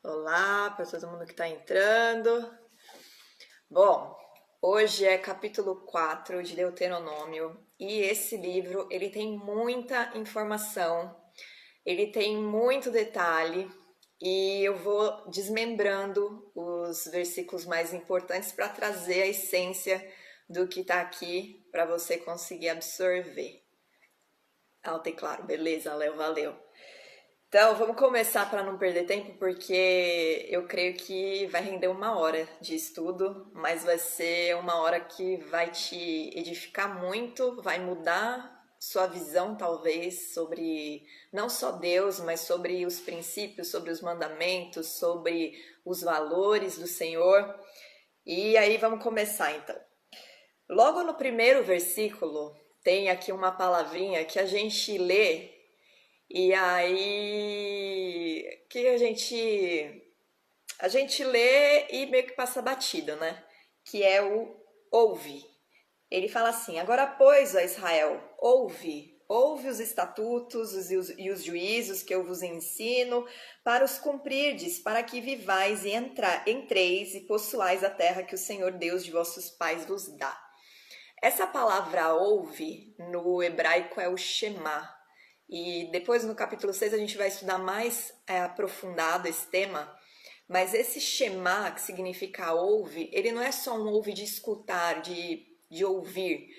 Olá para todo mundo que está entrando. Bom, hoje é capítulo 4 de Deuteronômio e esse livro ele tem muita informação, ele tem muito detalhe e eu vou desmembrando os versículos mais importantes para trazer a essência do que está aqui para você conseguir absorver. Alto e claro, beleza, Léo, valeu. Então, vamos começar para não perder tempo, porque eu creio que vai render 1 hora de estudo, mas vai ser 1 hora que vai te edificar muito, vai mudar sua visão, talvez, sobre não só Deus, mas sobre os princípios, sobre os mandamentos, sobre os valores do Senhor. E aí, vamos começar então. Logo no primeiro versículo, tem aqui uma palavrinha que a gente lê. E aí, que a gente lê e meio que passa batido, né? Que é o ouve. Ele fala assim: agora, pois, ó Israel, ouve os estatutos e os juízos que eu vos ensino, para os cumprirdes, para que vivais e entreis e possuais a terra que o Senhor Deus de vossos pais vos dá. Essa palavra ouve no hebraico é o Shema. E depois no capítulo 6 a gente vai estudar mais aprofundado esse tema, mas esse Shema, que significa ouve, ele não é só um ouve de escutar, de ouvir,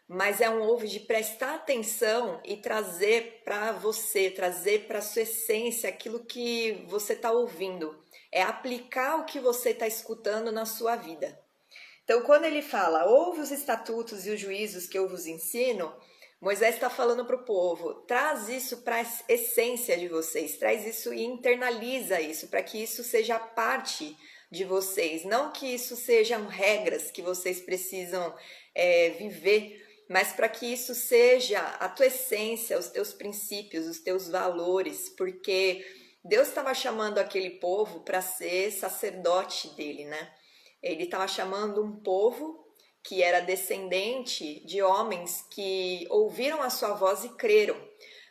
mas é um ouve de prestar atenção e trazer para você, trazer para sua essência aquilo que você está ouvindo. É aplicar o que você está escutando na sua vida. Então, quando ele fala, ouve os estatutos e os juízos que eu vos ensino, Moisés está falando para o povo, traz isso para a essência de vocês, traz isso e internaliza isso, para que isso seja parte de vocês, não que isso sejam regras que vocês precisam viver, mas para que isso seja a tua essência, os teus princípios, os teus valores, porque Deus estava chamando aquele povo para ser sacerdote dele, né? Ele estava chamando um povo que era descendente de homens que ouviram a sua voz e creram.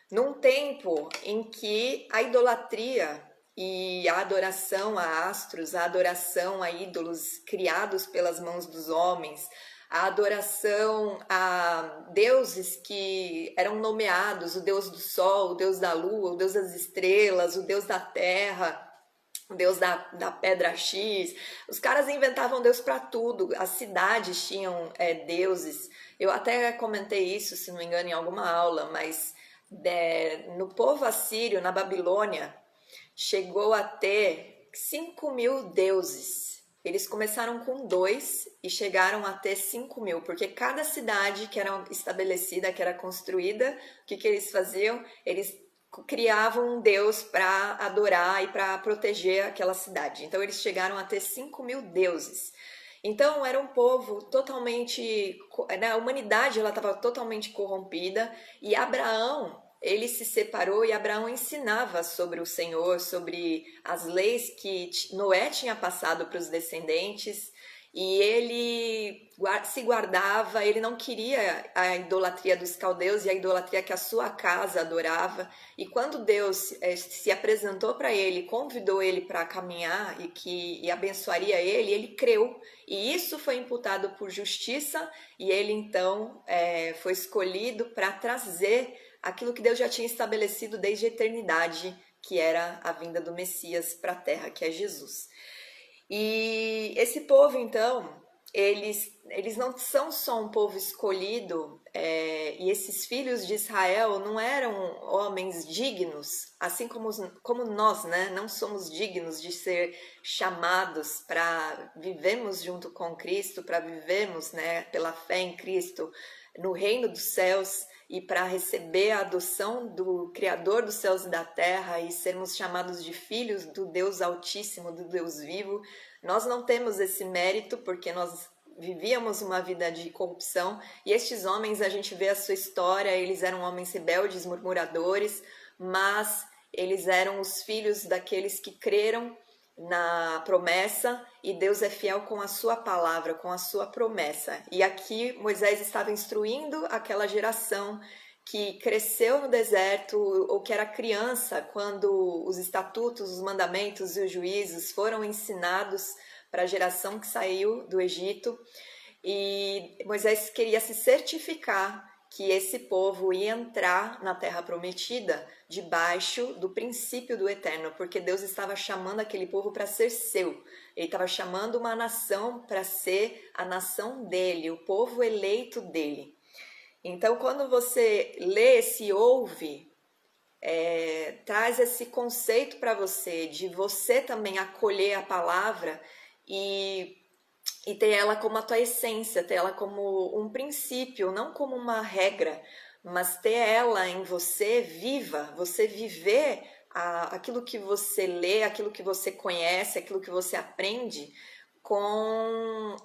Num tempo em que a idolatria e a adoração a astros, a adoração a ídolos criados pelas mãos dos homens, a adoração a deuses que eram nomeados, o deus do sol, o deus da lua, o deus das estrelas, o deus da terra, o deus da pedra X. Os caras inventavam deus para tudo. As cidades tinham deuses. Eu até comentei isso, se não me engano, em alguma aula, mas no povo assírio, na Babilônia, chegou a ter 5.000 deuses. Eles começaram com 2 e chegaram a ter 5.000, porque cada cidade que era estabelecida, que era construída, o que eles faziam? Eles criavam um deus para adorar e para proteger aquela cidade. Então eles chegaram a ter 5.000 deuses. Então era um povo totalmente, né, a humanidade ela estava totalmente corrompida e Abraão ele se separou e Abraão ensinava sobre o Senhor, sobre as leis que Noé tinha passado para os descendentes. E ele se guardava, ele não queria a idolatria dos caldeus e a idolatria que a sua casa adorava. E quando Deus se apresentou para ele, convidou ele para caminhar e abençoaria ele, ele creu. E isso foi imputado por justiça e ele então foi escolhido para trazer aquilo que Deus já tinha estabelecido desde a eternidade, que era a vinda do Messias para a terra, que é Jesus. E esse povo, então, eles não são só um povo escolhido, e esses filhos de Israel não eram homens dignos, assim como nós, né? Não somos dignos de ser chamados para vivermos junto com Cristo, para vivermos, né, pela fé em Cristo no reino dos céus e para receber a adoção do Criador dos céus e da terra e sermos chamados de filhos do Deus Altíssimo, do Deus vivo. Nós não temos esse mérito porque nós vivíamos uma vida de corrupção e estes homens, a gente vê a sua história, eles eram homens rebeldes, murmuradores, mas eles eram os filhos daqueles que creram na promessa e Deus é fiel com a sua palavra, com a sua promessa. E aqui Moisés estava instruindo aquela geração que cresceu no deserto ou que era criança quando os estatutos, os mandamentos e os juízos foram ensinados para a geração que saiu do Egito. E Moisés queria se certificar que esse povo ia entrar na Terra Prometida debaixo do princípio do Eterno, porque Deus estava chamando aquele povo para ser seu. Ele estava chamando uma nação para ser a nação dele, o povo eleito dele. Então, quando você lê esse ouve, traz esse conceito para você de você também acolher a palavra e ter ela como a tua essência, ter ela como um princípio, não como uma regra, mas ter ela em você viva, você viver aquilo que você lê, aquilo que você conhece, aquilo que você aprende com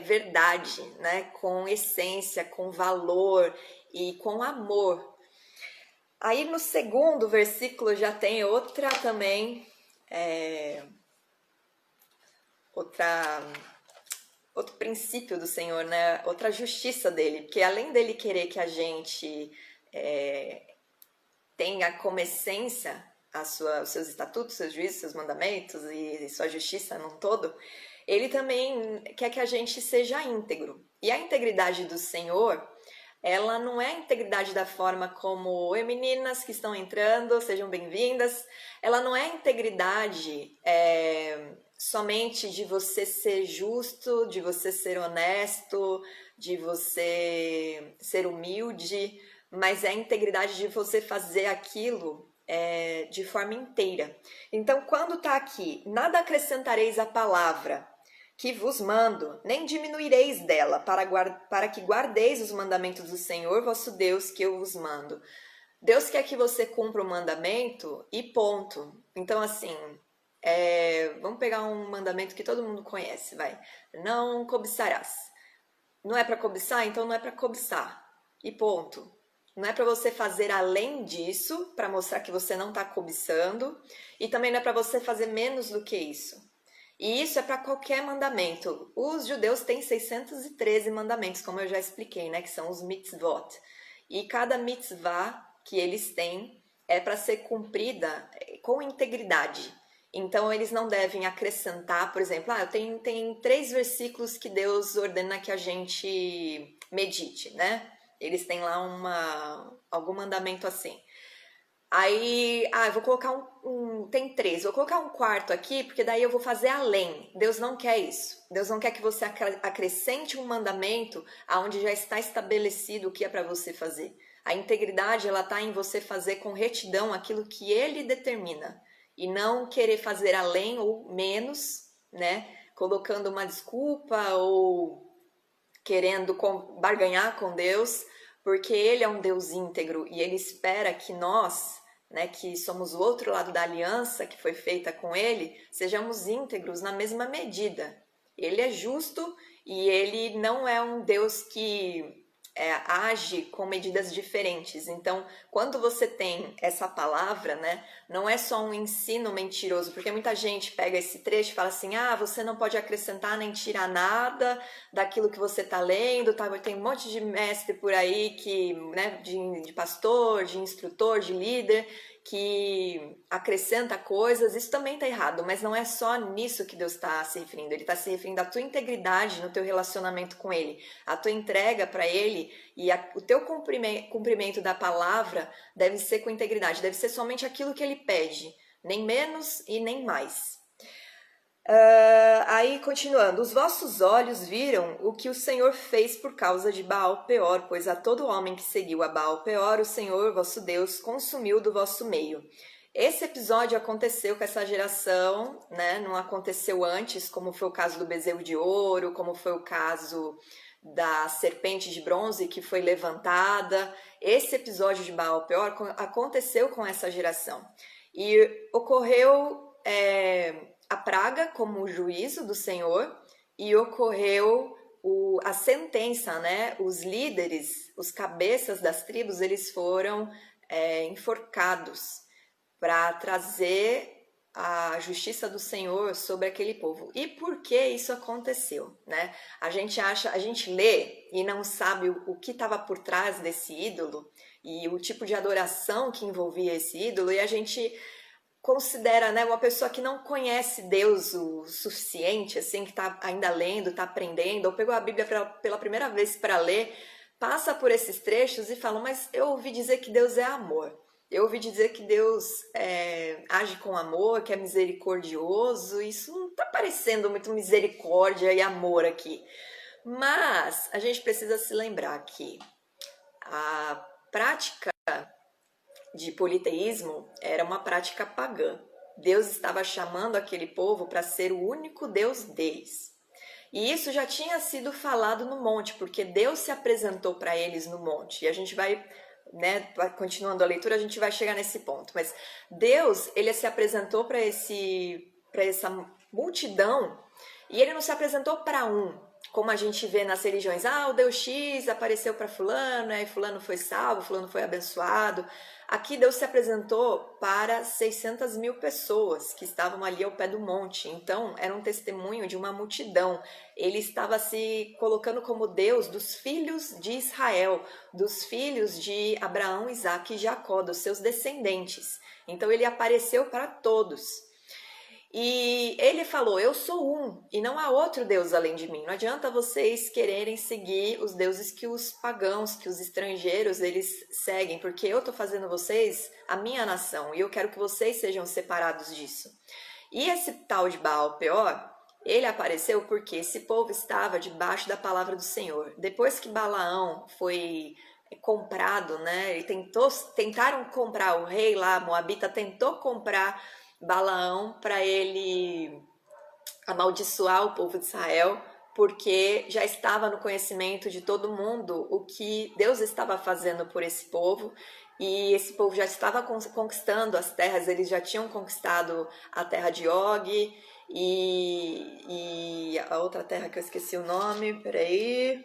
verdade, né? Com essência, com valor e com amor. Aí no segundo versículo já tem outra também, outro princípio do Senhor, né? Outra justiça dele, porque além dele querer que a gente tenha como essência os seus estatutos, seus juízos, seus mandamentos e sua justiça num todo, ele também quer que a gente seja íntegro. E a integridade do Senhor, ela não é a integridade da forma como, oi meninas que estão entrando, sejam bem-vindas. Ela não é a integridade somente de você ser justo, de você ser honesto, de você ser humilde, mas é a integridade de você fazer aquilo de forma inteira. Então, quando está aqui, nada acrescentareis à palavra que vos mando, nem diminuireis dela, para que guardeis os mandamentos do Senhor vosso Deus, que eu vos mando. Deus quer que você cumpra o mandamento e ponto. Então, assim, vamos pegar um mandamento que todo mundo conhece, vai. Não cobiçarás. Não é para cobiçar? Então não é para cobiçar. E ponto. Não é para você fazer além disso, para mostrar que você não está cobiçando. E também não é para você fazer menos do que isso. E isso é para qualquer mandamento. Os judeus têm 613 mandamentos, como eu já expliquei, né? Que são os mitzvot. E cada mitzvah que eles têm é para ser cumprida com integridade. Então, eles não devem acrescentar, por exemplo, tem 3 versículos que Deus ordena que a gente medite, né? Eles têm lá algum mandamento assim. Aí, eu vou colocar tem 3, vou colocar um quarto aqui, porque daí eu vou fazer além. Deus não quer isso. Deus não quer que você acrescente um mandamento aonde já está estabelecido o que é para você fazer. A integridade, ela está em você fazer com retidão aquilo que Ele determina. E não querer fazer além ou menos, né? Colocando uma desculpa ou querendo barganhar com Deus, porque Ele é um Deus íntegro e Ele espera que nós, né, que somos o outro lado da aliança que foi feita com Ele, sejamos íntegros na mesma medida. Ele é justo e Ele não é um Deus que age com medidas diferentes. Então, quando você tem essa palavra, né, não é só um ensino mentiroso, porque muita gente pega esse trecho e fala assim, você não pode acrescentar nem tirar nada daquilo que você está lendo, tá? Tem um monte de mestre por aí, que, né, de pastor, de instrutor, de líder, que acrescenta coisas. Isso também está errado, mas não é só nisso que Deus está se referindo. Ele está se referindo à tua integridade no teu relacionamento com Ele, a tua entrega para Ele, e o teu cumprimento da palavra deve ser com integridade, deve ser somente aquilo que Ele pede, nem menos e nem mais. Aí continuando, os vossos olhos viram o que o Senhor fez por causa de Baal-Peor, pois a todo homem que seguiu a Baal-Peor, o Senhor vosso Deus consumiu do vosso meio. Esse episódio aconteceu com essa geração, né? Não aconteceu antes, como foi o caso do bezerro de ouro, como foi o caso da serpente de bronze que foi levantada. Esse episódio de Baal-Peor aconteceu com essa geração. E ocorreu a praga como o juízo do Senhor, e ocorreu a sentença, né? Os líderes, os cabeças das tribos, eles foram enforcados para trazer a justiça do Senhor sobre aquele povo. E por que isso aconteceu, né? A gente lê e não sabe o que estava por trás desse ídolo e o tipo de adoração que envolvia esse ídolo, e a gente considera, né, uma pessoa que não conhece Deus o suficiente, assim, que está ainda lendo, está aprendendo, ou pegou a Bíblia pela primeira vez para ler, passa por esses trechos e fala, mas eu ouvi dizer que Deus é amor. Eu ouvi dizer que Deus age com amor, que é misericordioso. Isso não está parecendo muito misericórdia e amor aqui. Mas a gente precisa se lembrar que a prática de politeísmo era uma prática pagã. Deus estava chamando aquele povo para ser o único Deus deles. E isso já tinha sido falado no monte, porque Deus se apresentou para eles no monte. E a gente vai, né, continuando a leitura, a gente vai chegar nesse ponto. Mas Deus, ele se apresentou para essa multidão, e ele não se apresentou para um, como a gente vê nas religiões. Ah, o Deus X apareceu para fulano, e fulano foi salvo, fulano foi abençoado. Aqui Deus se apresentou para 600 mil pessoas que estavam ali ao pé do monte. Então, era um testemunho de uma multidão. Ele estava se colocando como Deus dos filhos de Israel, dos filhos de Abraão, Isaque e Jacó, dos seus descendentes. Então, ele apareceu para todos. E ele falou, eu sou um e não há outro Deus além de mim. Não adianta vocês quererem seguir os deuses que os pagãos, que os estrangeiros, eles seguem, porque eu estou fazendo vocês a minha nação e eu quero que vocês sejam separados disso. E esse tal de Baal Peor, ele apareceu porque esse povo estava debaixo da palavra do Senhor. Depois que Balaão foi comprado, né? Tentaram comprar, o rei lá, Moabita, tentou comprar Balaão para ele amaldiçoar o povo de Israel, porque já estava no conhecimento de todo mundo o que Deus estava fazendo por esse povo, e esse povo já estava conquistando as terras, eles já tinham conquistado a terra de Og e a outra terra que eu esqueci o nome, peraí,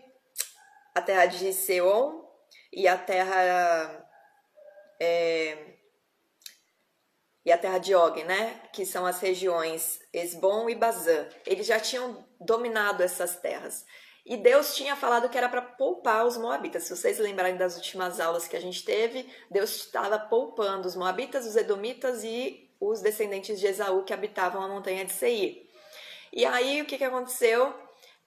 a terra de Seom e a terra de Og, né? Que são as regiões Esbom e Bazã. Eles já tinham dominado essas terras. E Deus tinha falado que era para poupar os moabitas. Se vocês lembrarem das últimas aulas que a gente teve, Deus estava poupando os moabitas, os edomitas e os descendentes de Esaú que habitavam a montanha de Seir. E aí, o que aconteceu?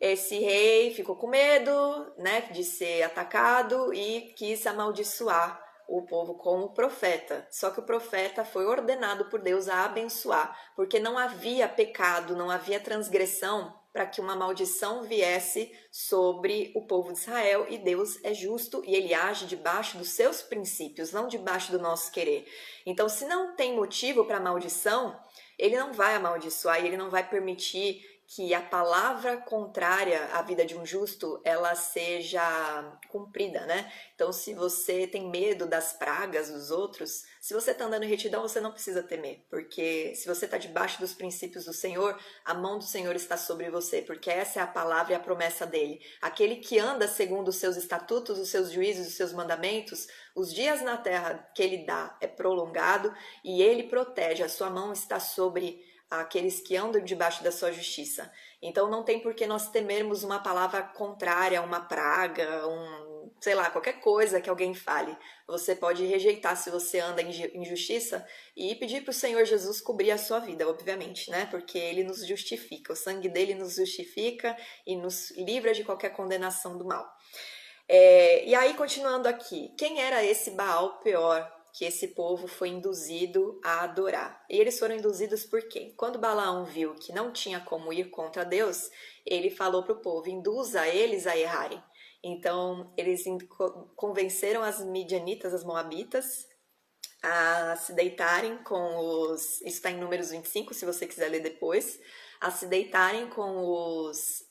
Esse rei ficou com medo, né, de ser atacado e quis amaldiçoar o povo com o profeta. Só que o profeta foi ordenado por Deus a abençoar, porque não havia pecado, não havia transgressão para que uma maldição viesse sobre o povo de Israel, e Deus é justo e ele age debaixo dos seus princípios, não debaixo do nosso querer. Então, se não tem motivo para maldição, ele não vai amaldiçoar e ele não vai permitir que a palavra contrária à vida de um justo, ela seja cumprida, né? Então, se você tem medo das pragas dos outros, se você está andando em retidão, você não precisa temer, porque se você está debaixo dos princípios do Senhor, a mão do Senhor está sobre você, porque essa é a palavra e a promessa dele. Aquele que anda segundo os seus estatutos, os seus juízos, os seus mandamentos, os dias na terra que ele dá é prolongado e ele protege, a sua mão está sobre aqueles que andam debaixo da sua justiça. Então não tem por que nós temermos uma palavra contrária, uma praga, sei lá, qualquer coisa que alguém fale. Você pode rejeitar se você anda em justiça e pedir para o Senhor Jesus cobrir a sua vida, obviamente, né? Porque ele nos justifica, o sangue dele nos justifica e nos livra de qualquer condenação do mal. E aí, continuando aqui, quem era esse Baal Peor que esse povo foi induzido a adorar? E eles foram induzidos por quem? Quando Balaão viu que não tinha como ir contra Deus, ele falou para o povo, induza eles a errarem. Então, eles convenceram as midianitas, as moabitas, a se deitarem com os... Isso está em Números 25, se você quiser ler depois. A se deitarem com os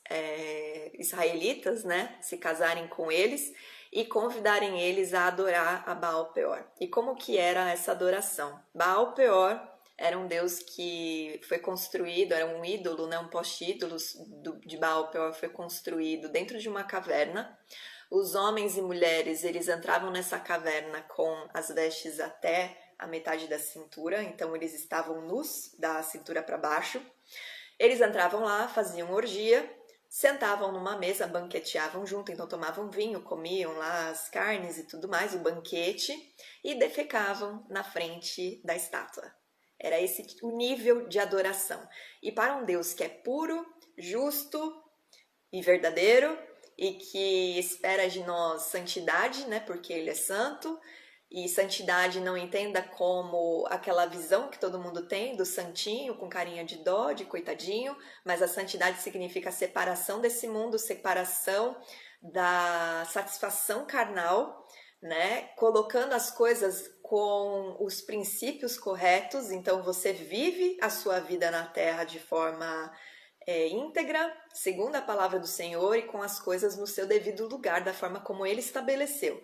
israelitas, né? Se casarem com eles e convidarem eles a adorar a Baal Peor. E como que era essa adoração? Baal Peor era um deus que foi construído, era um ídolo, né? Um poste-ídolo de Baal Peor foi construído dentro de uma caverna. Os homens e mulheres, eles entravam nessa caverna com as vestes até a metade da cintura, então eles estavam nus da cintura para baixo. Eles entravam lá, faziam orgia, sentavam numa mesa, banqueteavam junto, então tomavam vinho, comiam lá as carnes e tudo mais, o banquete, e defecavam na frente da estátua. Era esse o nível de adoração. E para um Deus que é puro, justo e verdadeiro, e que espera de nós santidade, né, porque Ele é santo, e santidade não entenda como aquela visão que todo mundo tem do santinho com carinha de dó, de coitadinho, mas a santidade significa a separação desse mundo, separação da satisfação carnal, né? Colocando as coisas com os princípios corretos, então você vive a sua vida na terra de forma íntegra, segundo a palavra do Senhor e com as coisas no seu devido lugar, da forma como Ele estabeleceu.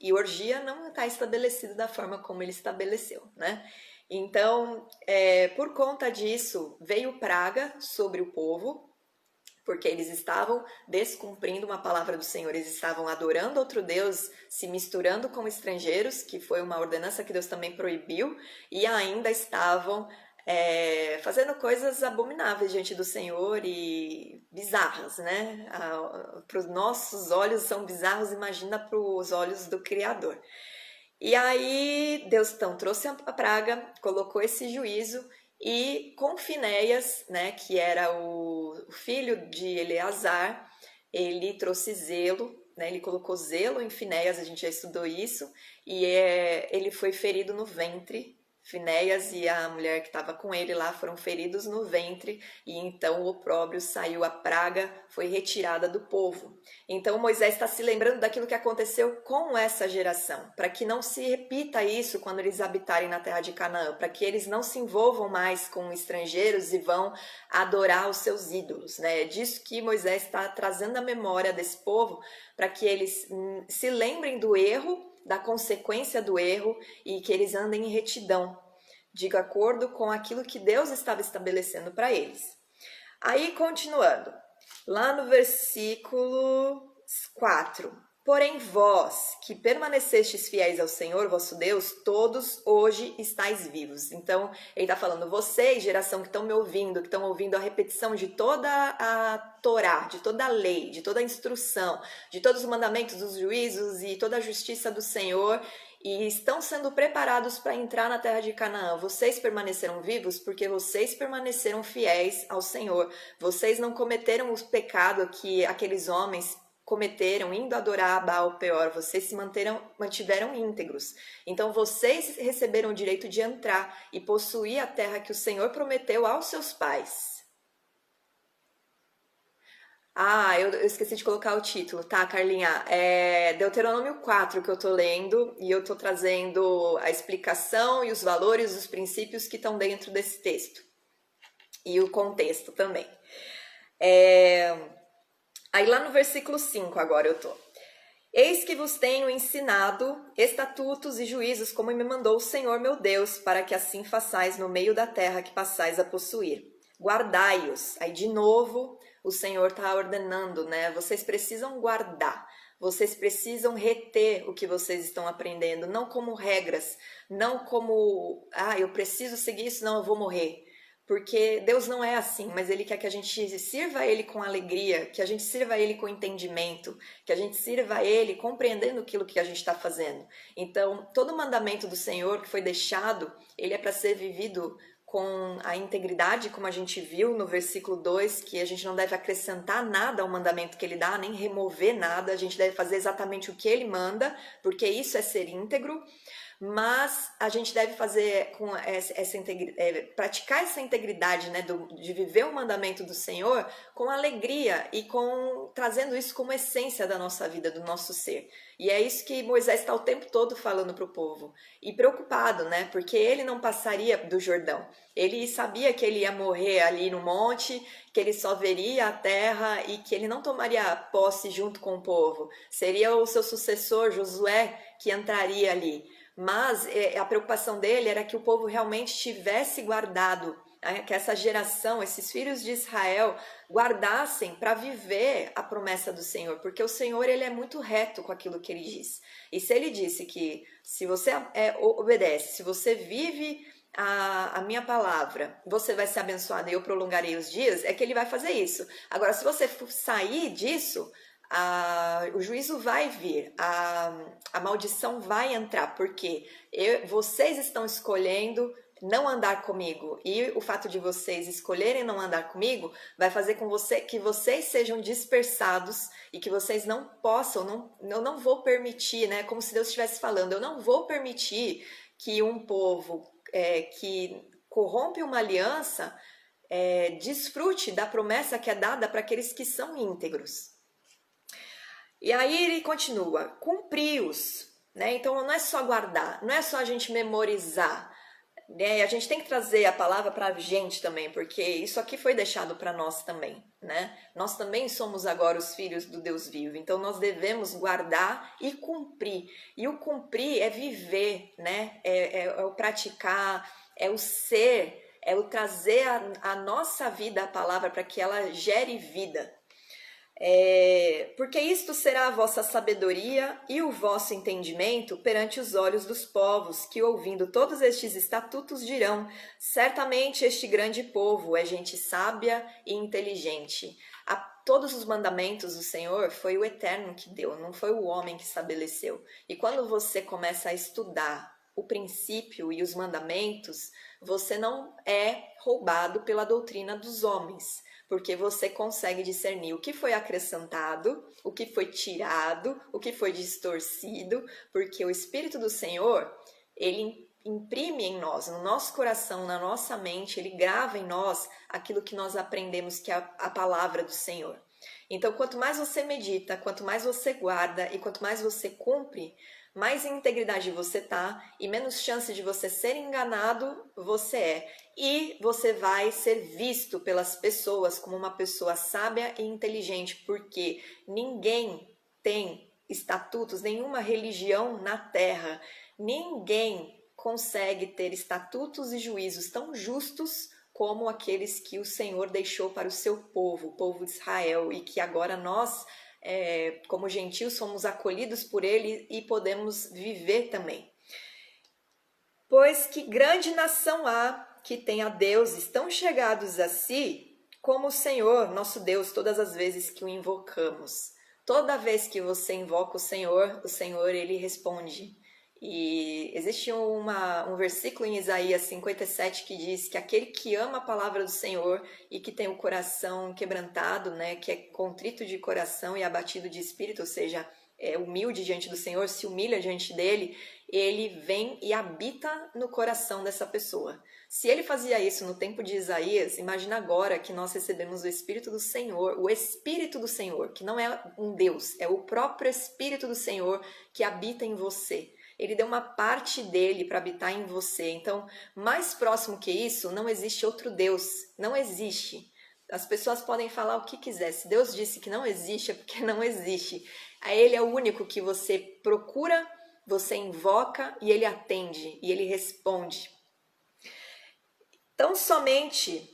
E orgia não está estabelecida da forma como Ele estabeleceu, né? Então, por conta disso, veio praga sobre o povo, porque eles estavam descumprindo uma palavra do Senhor, eles estavam adorando outro Deus, se misturando com estrangeiros, que foi uma ordenança que Deus também proibiu, e ainda estavam fazendo coisas abomináveis diante do Senhor e bizarras, né? Para os nossos olhos são bizarros, imagina para os olhos do Criador. E aí Deus então trouxe a praga, colocou esse juízo e com Finéias, né, que era o filho de Eleazar, ele trouxe zelo, né, ele colocou zelo em Finéias, a gente já estudou isso, e ele foi ferido no ventre. Finéias e a mulher que estava com ele lá foram feridos no ventre e então o opróbrio saiu, a praga foi retirada do povo. Então Moisés está se lembrando daquilo que aconteceu com essa geração, para que não se repita isso quando eles habitarem na terra de Canaã, para que eles não se envolvam mais com estrangeiros e vão adorar os seus ídolos, né? É disso que Moisés está trazendo a memória desse povo, para que eles se lembrem do erro, da consequência do erro e que eles andem em retidão, de acordo com aquilo que Deus estava estabelecendo para eles. Aí, continuando, lá no versículo 4. Porém vós, que permanecestes fiéis ao Senhor, vosso Deus, todos hoje estáis vivos. Então, ele está falando, vocês, geração que estão me ouvindo, que estão ouvindo a repetição de toda a Torá, de toda a lei, de toda a instrução, de todos os mandamentos dos juízos e toda a justiça do Senhor, e estão sendo preparados para entrar na terra de Canaã. Vocês permaneceram vivos porque vocês permaneceram fiéis ao Senhor. Vocês não cometeram o pecado que aqueles homens cometeram indo adorar a Baal Peor, vocês se mantiveram íntegros. Então vocês receberam o direito de entrar e possuir a terra que o Senhor prometeu aos seus pais. Eu esqueci de colocar o título, tá, Carlinha? É Deuteronômio 4 que eu tô lendo e eu tô trazendo a explicação e os valores, os princípios que estão dentro desse texto. E o contexto também. Aí lá no versículo 5 agora eu tô. Eis que vos tenho ensinado estatutos e juízos como me mandou o Senhor meu Deus, para que assim façais no meio da terra que passais a possuir. Guardai-os. Aí de novo o Senhor está ordenando, né? Vocês precisam guardar. Vocês precisam reter o que vocês estão aprendendo, não como regras, não como, eu preciso seguir isso, não, eu vou morrer. Porque Deus não é assim, mas Ele quer que a gente sirva a Ele com alegria, que a gente sirva a Ele com entendimento, que a gente sirva a Ele compreendendo aquilo que a gente está fazendo. Então, todo mandamento do Senhor que foi deixado, ele é para ser vivido com a integridade, como a gente viu no versículo 2, que a gente não deve acrescentar nada ao mandamento que Ele dá, nem remover nada, a gente deve fazer exatamente o que Ele manda, porque isso é ser íntegro. Mas a gente deve fazer com praticar essa integridade, né, de viver o mandamento do Senhor com alegria e trazendo isso como essência da nossa vida, do nosso ser. E é isso que Moisés está o tempo todo falando para o povo. E preocupado, né, porque ele não passaria do Jordão. Ele sabia que ele ia morrer ali no monte, que ele só veria a terra e que ele não tomaria posse junto com o povo. Seria o seu sucessor, Josué, que entraria ali. Mas a preocupação dele era que o povo realmente tivesse guardado que essa geração, esses filhos de Israel, guardassem para viver a promessa do Senhor, porque o Senhor ele é muito reto com aquilo que ele diz. E se ele disse que se você obedece, se você vive a minha palavra, você vai ser abençoado e eu prolongarei os dias, é que ele vai fazer isso. Agora, se você sair disso, o juízo vai vir, a maldição vai entrar, porque vocês estão escolhendo não andar comigo, e o fato de vocês escolherem não andar comigo vai fazer com que vocês sejam dispersados e que vocês não possam, eu não vou permitir, né? Como se Deus estivesse falando, eu não vou permitir que um povo que corrompe uma aliança desfrute da promessa que é dada para aqueles que são íntegros. E aí ele continua, cumpri-os, né? Então não é só guardar, não é só a gente memorizar, né? A gente tem que trazer a palavra para a gente também, porque isso aqui foi deixado para nós também, né? Nós também somos agora os filhos do Deus vivo, então nós devemos guardar e cumprir. E o cumprir é viver, né? É o praticar, é o ser, é o trazer a nossa vida, a palavra, para que ela gere vida. Porque isto será a vossa sabedoria e o vosso entendimento perante os olhos dos povos, que ouvindo todos estes estatutos dirão, certamente este grande povo é gente sábia e inteligente. A todos os mandamentos do Senhor foi o Eterno que deu, não foi o homem que estabeleceu. E quando você começa a estudar o princípio e os mandamentos, você não é roubado pela doutrina dos homens, porque você consegue discernir o que foi acrescentado, o que foi tirado, o que foi distorcido, porque o Espírito do Senhor, ele imprime em nós, no nosso coração, na nossa mente, ele grava em nós aquilo que nós aprendemos que é a palavra do Senhor. Então, quanto mais você medita, quanto mais você guarda e quanto mais você cumpre, mais em integridade você tá e menos chance de você ser enganado você é. E você vai ser visto pelas pessoas como uma pessoa sábia e inteligente, porque ninguém tem estatutos, nenhuma religião na terra, ninguém consegue ter estatutos e juízos tão justos como aqueles que o Senhor deixou para o seu povo, o povo de Israel, e que agora nós, como gentios, somos acolhidos por ele e podemos viver também. Pois que grande nação há que tenha deuses tão chegados a si como o Senhor, nosso Deus, todas as vezes que o invocamos. Toda vez que você invoca o Senhor ele responde. E existe um versículo em Isaías 57 que diz que aquele que ama a palavra do Senhor e que tem o coração quebrantado, né, que é contrito de coração e abatido de espírito, ou seja, é humilde diante do Senhor, se humilha diante dele, ele vem e habita no coração dessa pessoa. Se ele fazia isso no tempo de Isaías, imagina agora que nós recebemos o Espírito do Senhor, o Espírito do Senhor, que não é um Deus, é o próprio Espírito do Senhor que habita em você. Ele deu uma parte dele para habitar em você. Então, mais próximo que isso, não existe outro Deus. Não existe. As pessoas podem falar o que quiser. Se Deus disse que não existe, é porque não existe. Ele é o único que você procura, você invoca e ele atende, e ele responde. Então, somente...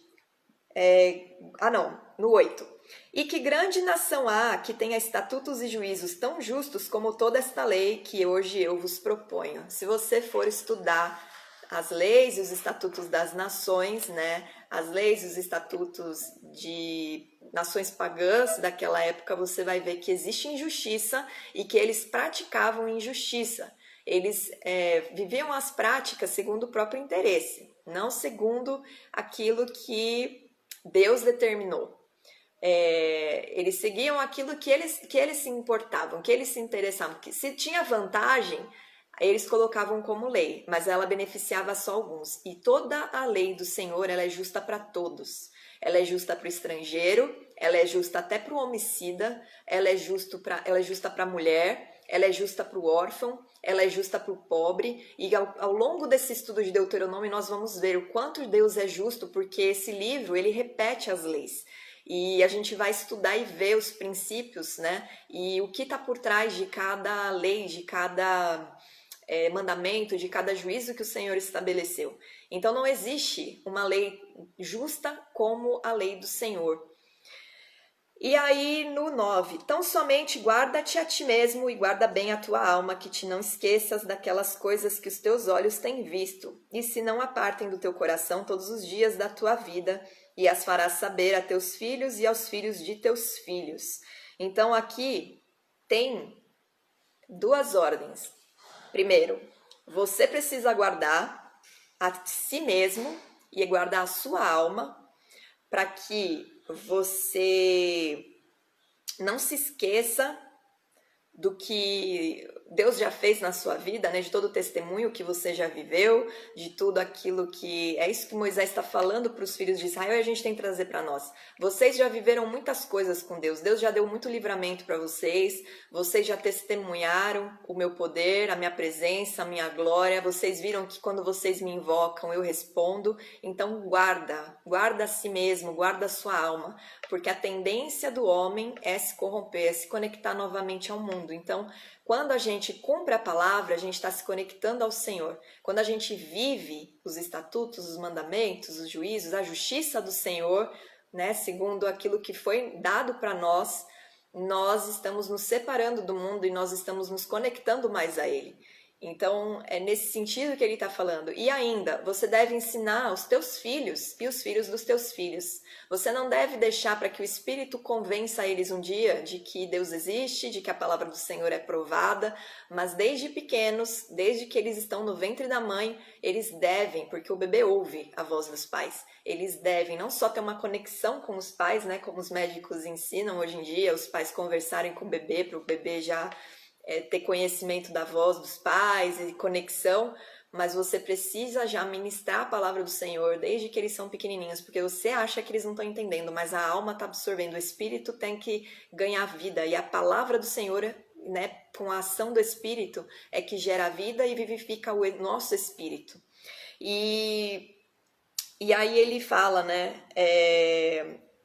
no 8. E que grande nação há que tenha estatutos e juízos tão justos como toda esta lei que hoje eu vos proponho. Se você for estudar as leis e os estatutos das nações, né, as leis e os estatutos de nações pagãs daquela época, você vai ver que existe injustiça e que eles praticavam injustiça. Eles viviam as práticas segundo o próprio interesse, não segundo aquilo que Deus determinou. Eles seguiam aquilo que eles se importavam, que eles se interessavam, que se tinha vantagem, eles colocavam como lei, mas ela beneficiava só alguns. E toda a lei do Senhor, ela é justa para todos. Ela é justa para o estrangeiro, ela é justa até para o homicida, ela é justa para a mulher, ela é justa para o órfão, ela é justa para o pobre. E ao longo desse estudo de Deuteronômio nós vamos ver o quanto Deus é justo, porque esse livro ele repete as leis. E a gente vai estudar e ver os princípios, né? E o que está por trás de cada lei, de cada mandamento, de cada juízo que o Senhor estabeleceu. Então não existe uma lei justa como a lei do Senhor. E aí no 9, tão somente guarda-te a ti mesmo e guarda bem a tua alma, que te não esqueças daquelas coisas que os teus olhos têm visto, e se não apartem do teu coração todos os dias da tua vida, e as farás saber a teus filhos e aos filhos de teus filhos. Então aqui tem duas ordens. Primeiro, você precisa guardar a si mesmo e guardar a sua alma para que você não se esqueça do que Deus já fez na sua vida, né? De todo o testemunho que você já viveu, de tudo aquilo que... É isso que Moisés está falando para os filhos de Israel e a gente tem que trazer para nós. Vocês já viveram muitas coisas com Deus. Deus já deu muito livramento para vocês. Vocês já testemunharam o meu poder, a minha presença, a minha glória. Vocês viram que quando vocês me invocam, eu respondo. Então guarda a si mesmo, guarda a sua alma. Porque a tendência do homem é se corromper, é se conectar novamente ao mundo. Então, quando a gente cumpre a palavra, a gente está se conectando ao Senhor. Quando a gente vive os estatutos, os mandamentos, os juízos, a justiça do Senhor, né, segundo aquilo que foi dado para nós, nós estamos nos separando do mundo e nós estamos nos conectando mais a Ele. Então, é nesse sentido que ele está falando. E ainda, você deve ensinar aos teus filhos e os filhos dos teus filhos. Você não deve deixar para que o Espírito convença eles um dia de que Deus existe, de que a palavra do Senhor é provada, mas desde pequenos, desde que eles estão no ventre da mãe, eles devem, porque o bebê ouve a voz dos pais, eles devem não só ter uma conexão com os pais, né, como os médicos ensinam hoje em dia, os pais conversarem com o bebê, para o bebê já... ter conhecimento da voz dos pais e conexão, mas você precisa já ministrar a palavra do Senhor desde que eles são pequenininhos, porque você acha que eles não estão entendendo, mas a alma está absorvendo, o espírito tem que ganhar vida, e a palavra do Senhor, né, com a ação do espírito, é que gera vida e vivifica o nosso espírito. E aí ele fala, né,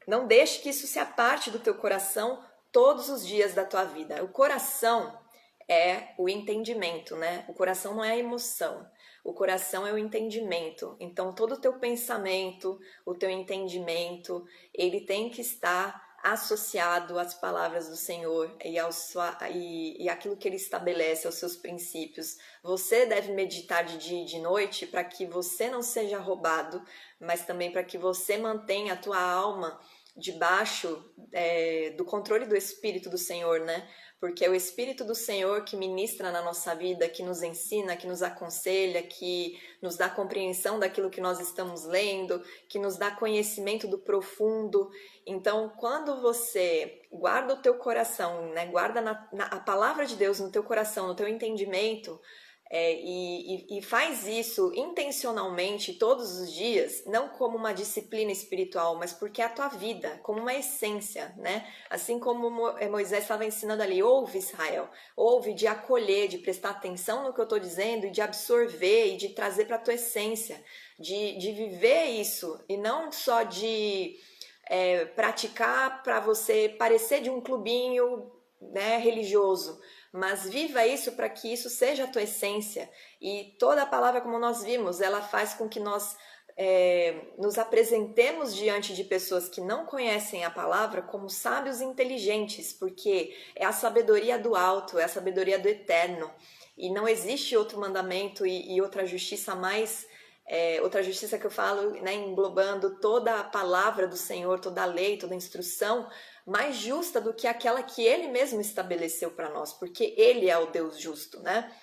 não deixe que isso se aparte do teu coração todos os dias da tua vida. O coração é o entendimento, né? O coração não é a emoção, o coração é o entendimento. Então, todo o teu pensamento, o teu entendimento, ele tem que estar associado às palavras do Senhor e aquilo que ele estabelece, aos seus princípios. Você deve meditar de dia e de noite para que você não seja roubado, mas também para que você mantenha a tua alma debaixo do controle do Espírito do Senhor, né? Porque é o Espírito do Senhor que ministra na nossa vida, que nos ensina, que nos aconselha, que nos dá compreensão daquilo que nós estamos lendo, que nos dá conhecimento do profundo. Então, quando você guarda o teu coração, né? Guarda a palavra de Deus no teu coração, no teu entendimento, e faz isso intencionalmente todos os dias, não como uma disciplina espiritual, mas porque é a tua vida, como uma essência, né? Assim como Moisés estava ensinando ali, ouve Israel, ouve de acolher, de prestar atenção no que eu estou dizendo e de absorver e de trazer para a tua essência, de viver isso e não só de praticar para você parecer de um clubinho, né, religioso, mas viva isso para que isso seja a tua essência. E toda a palavra, como nós vimos, ela faz com que nós nos apresentemos diante de pessoas que não conhecem a palavra como sábios e inteligentes, porque é a sabedoria do alto, é a sabedoria do eterno. E não existe outro mandamento e outra justiça mais... outra justiça que eu falo, né, englobando toda a palavra do Senhor, toda a lei, toda a instrução, mais justa do que aquela que Ele mesmo estabeleceu para nós, porque Ele é o Deus justo, né?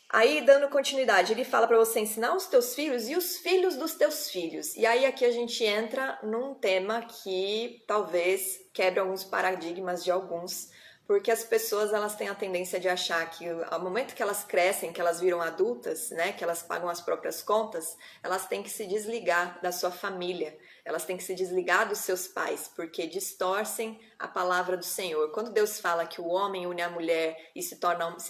Aí, dando continuidade, ele fala para você ensinar os teus filhos e os filhos dos teus filhos. E aí aqui a gente entra num tema que talvez quebre alguns paradigmas de alguns, porque as pessoas elas têm a tendência de achar que ao momento que elas crescem, que elas viram adultas, né, que elas pagam as próprias contas, elas têm que se desligar da sua família, elas têm que se desligar dos seus pais, porque distorcem a palavra do Senhor. Quando Deus fala que o homem une a mulher e se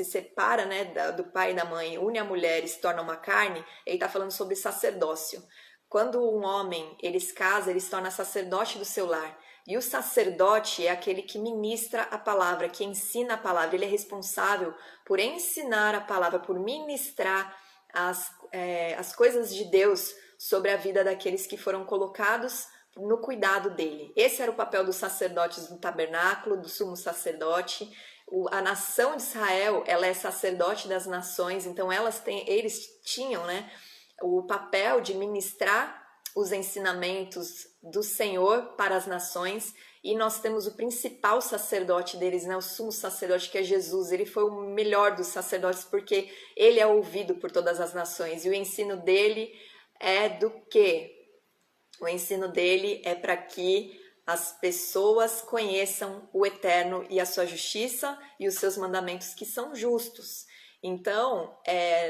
separa, né, do pai e da mãe, une a mulher e se torna uma carne, ele está falando sobre sacerdócio. Quando um homem ele se casa, ele se torna sacerdote do seu lar. E o sacerdote é aquele que ministra a palavra, que ensina a palavra. Ele é responsável por ensinar a palavra, por ministrar as coisas de Deus sobre a vida daqueles que foram colocados no cuidado dele. Esse era o papel dos sacerdotes do tabernáculo, do sumo sacerdote. A nação de Israel, ela é sacerdote das nações, então eles tinham, né, o papel de ministrar os ensinamentos do Senhor para as nações, e nós temos o principal sacerdote deles, né, o sumo sacerdote, que é Jesus. Ele foi o melhor dos sacerdotes porque ele é ouvido por todas as nações, e o ensino dele é do quê? O ensino dele é para que as pessoas conheçam o Eterno e a sua justiça e os seus mandamentos que são justos. Então,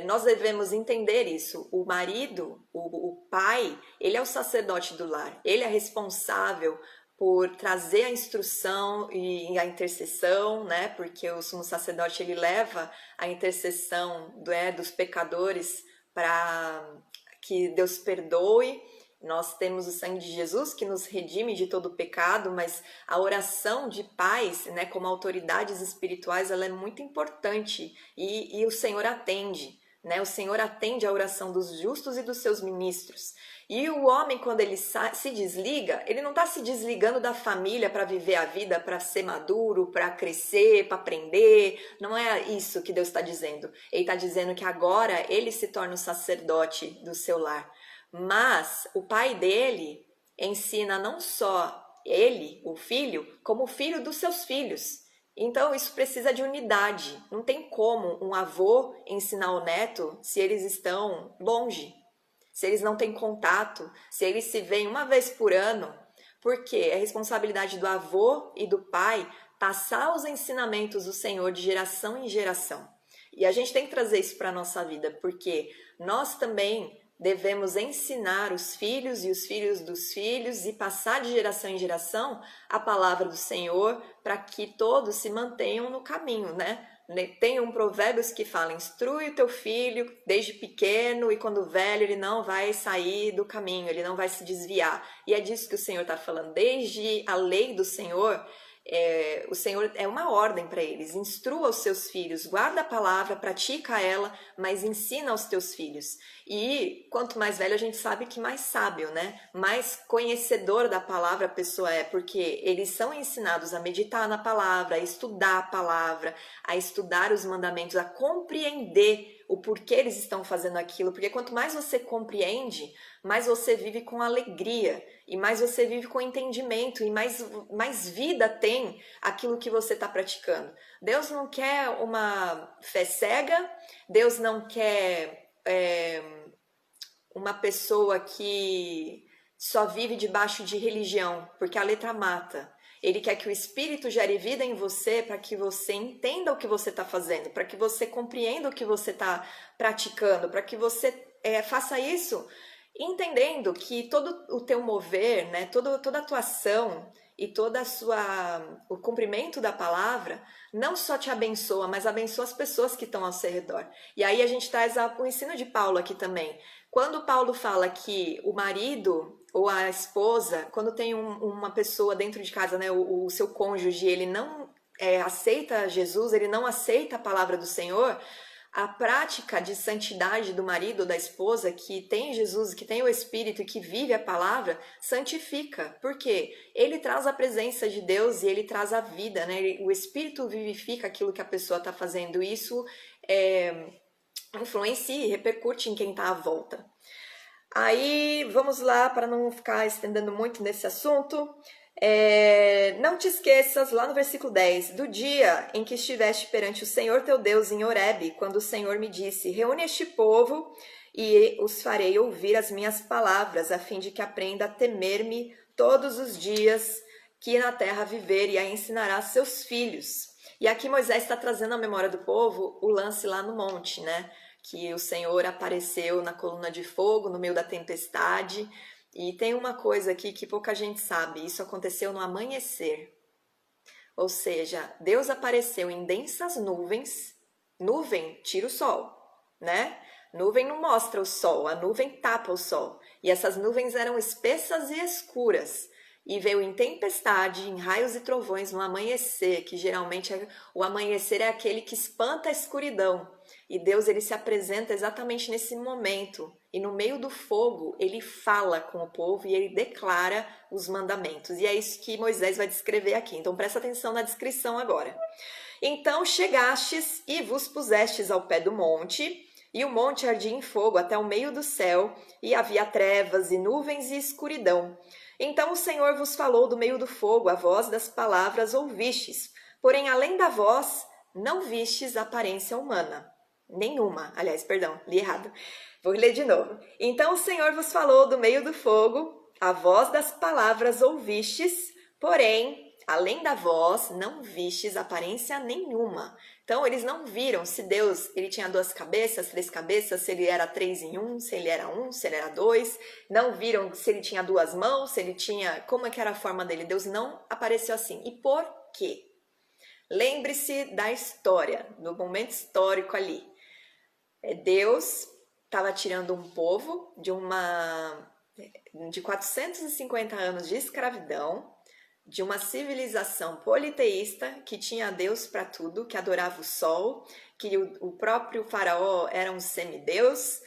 nós devemos entender isso. O marido, o pai, ele é o sacerdote do lar. Ele é responsável por trazer a instrução e a intercessão, né? Porque o sumo sacerdote, ele leva a intercessão dos pecadores para que Deus perdoe. Nós temos o sangue de Jesus que nos redime de todo pecado, mas a oração de pais, né, como autoridades espirituais, ela é muito importante e o Senhor atende, né? O Senhor atende a oração dos justos e dos seus ministros. E o homem, quando ele se desliga, ele não está se desligando da família para viver a vida, para ser maduro, para crescer, para aprender. Não é isso que Deus está dizendo. Ele está dizendo que agora ele se torna o sacerdote do seu lar. Mas o pai dele ensina não só ele, o filho, como o filho dos seus filhos. Então isso precisa de unidade. Não tem como um avô ensinar o neto se eles estão longe, se eles não têm contato, se eles se veem uma vez por ano. Porque é responsabilidade do avô e do pai passar os ensinamentos do Senhor de geração em geração. E a gente tem que trazer isso para a nossa vida, porque nós também devemos ensinar os filhos e os filhos dos filhos e passar de geração em geração a palavra do Senhor para que todos se mantenham no caminho, né? Tem um provérbios que fala: instrui o teu filho desde pequeno e quando velho ele não vai sair do caminho, ele não vai se desviar. E é disso que o Senhor está falando. Desde a lei do Senhor, o Senhor é uma ordem para eles: instrua os seus filhos, guarda a palavra, pratica ela, mas ensina aos teus filhos. E quanto mais velho a gente sabe que mais sábio, né? Mais conhecedor da palavra a pessoa é, porque eles são ensinados a meditar na palavra, a estudar a palavra, a estudar os mandamentos, a compreender o porquê eles estão fazendo aquilo, porque quanto mais você compreende, mais você vive com alegria, e mais você vive com entendimento, e mais vida tem aquilo que você está praticando. Deus não quer uma fé cega, Deus não quer uma pessoa que só vive debaixo de religião, porque a letra mata. Ele quer que o Espírito gere vida em você para que você entenda o que você está fazendo, para que você compreenda o que você está praticando, para que você faça isso entendendo que todo o teu mover, né, toda a tua ação e toda o cumprimento da palavra não só te abençoa, mas abençoa as pessoas que estão ao seu redor. E aí a gente traz o ensino de Paulo aqui também. Quando Paulo fala que o marido ou a esposa, quando tem uma pessoa dentro de casa, né, o seu cônjuge, ele não aceita Jesus, ele não aceita a palavra do Senhor, a prática de santidade do marido ou da esposa que tem Jesus, que tem o Espírito e que vive a palavra, santifica. Por quê? Ele traz a presença de Deus e ele traz a vida, né? O Espírito vivifica aquilo que a pessoa está fazendo. Isso influencia e repercute em quem está à volta. Aí, vamos lá, para não ficar estendendo muito nesse assunto. Não te esqueças, lá no versículo 10, do dia em que estiveste perante o Senhor teu Deus em Horebe, quando o Senhor me disse: reúne este povo e os farei ouvir as minhas palavras, a fim de que aprenda a temer-me todos os dias que na terra viver, e a ensinará a seus filhos. E aqui Moisés está trazendo à memória do povo o lance lá no monte, né? Que o Senhor apareceu na coluna de fogo no meio da tempestade. E tem uma coisa aqui que pouca gente sabe: isso aconteceu no amanhecer. Ou seja, Deus apareceu em densas nuvens. Nuvem tira o sol, né? Nuvem não mostra o sol, a nuvem tapa o sol. E essas nuvens eram espessas e escuras. e veio em tempestade, em raios e trovões no amanhecer, que geralmente o amanhecer é aquele que espanta a escuridão. E Deus ele se apresenta exatamente nesse momento. E no meio do fogo, ele fala com o povo e ele declara os mandamentos. E é isso que Moisés vai descrever aqui. Então presta atenção na descrição agora. Então chegastes e vos pusestes ao pé do monte, e o monte ardia em fogo até o meio do céu, e havia trevas e nuvens e escuridão. Então o Senhor vos falou do meio do fogo, a voz das palavras ouvistes, porém além da voz não vistes aparência humana. Nenhuma, aliás, perdão, li errado. Vou ler de novo. Então o Senhor vos falou do meio do fogo, a voz das palavras ouvistes, porém, além da voz, não vistes aparência nenhuma. Então, eles não viram se Deus ele tinha 2 cabeças, 3 cabeças, se ele era 3 em 1, se ele era 1, se ele era 2. Não viram se ele tinha 2 mãos, se ele tinha... Como é que era a forma dele? Deus não apareceu assim. E por quê? Lembre-se da história, do momento histórico ali. Deus estava tirando um povo de 450 anos de escravidão, de uma civilização politeísta que tinha Deus para tudo, que adorava o sol, que o próprio faraó era um semideus.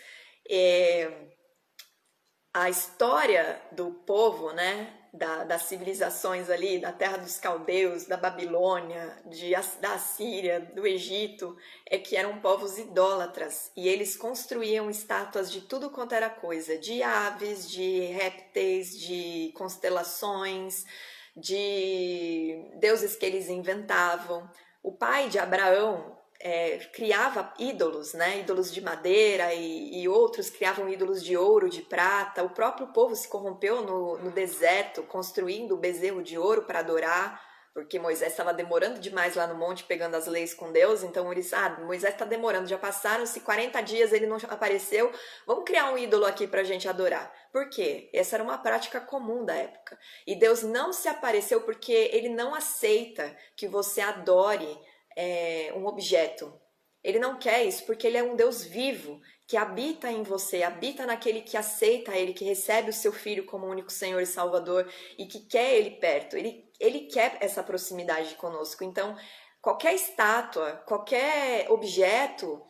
A história do povo, né, das civilizações ali, da terra dos caldeus, da Babilônia, da Assíria, do Egito, é que eram povos idólatras e eles construíam estátuas de tudo quanto era coisa, de aves, de répteis, de constelações, de deuses que eles inventavam. O pai de Abraão criava ídolos, né? Ídolos de madeira e outros criavam ídolos de ouro, de prata. O próprio povo se corrompeu no deserto, construindo o bezerro de ouro para adorar, porque Moisés estava demorando demais lá no monte, pegando as leis com Deus. Então eles, Moisés está demorando, já passaram-se 40 dias, ele não apareceu, vamos criar um ídolo aqui para a gente adorar. Por quê? Essa era uma prática comum da época. E Deus não se apareceu porque ele não aceita que você adore um objeto. Ele não quer isso porque ele é um Deus vivo que habita em você, habita naquele que aceita ele, que recebe o seu filho como único Senhor e Salvador e que quer ele perto. Ele quer essa proximidade conosco. Então, qualquer estátua, qualquer objeto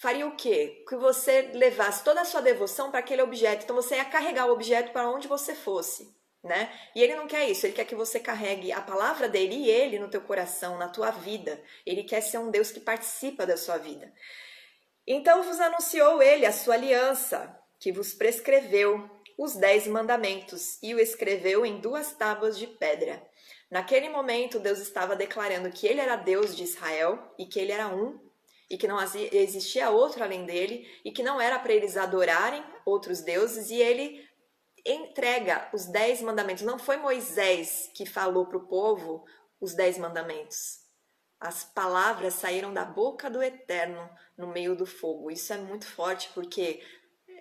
faria o quê? Que você levasse toda a sua devoção para aquele objeto. Então, você ia carregar o objeto para onde você fosse. Né? E ele não quer isso, ele quer que você carregue a palavra dele e ele no teu coração, na tua vida. Ele quer ser um Deus que participa da sua vida. Então vos anunciou ele a sua aliança, que vos prescreveu os 10 mandamentos e o escreveu em 2 tábuas de pedra. Naquele momento Deus estava declarando que ele era Deus de Israel e que ele era um e que não existia outro além dele e que não era para eles adorarem outros deuses, e ele entrega os 10 mandamentos. Não foi Moisés que falou para o povo os 10 mandamentos. As palavras saíram da boca do Eterno no meio do fogo. Isso é muito forte porque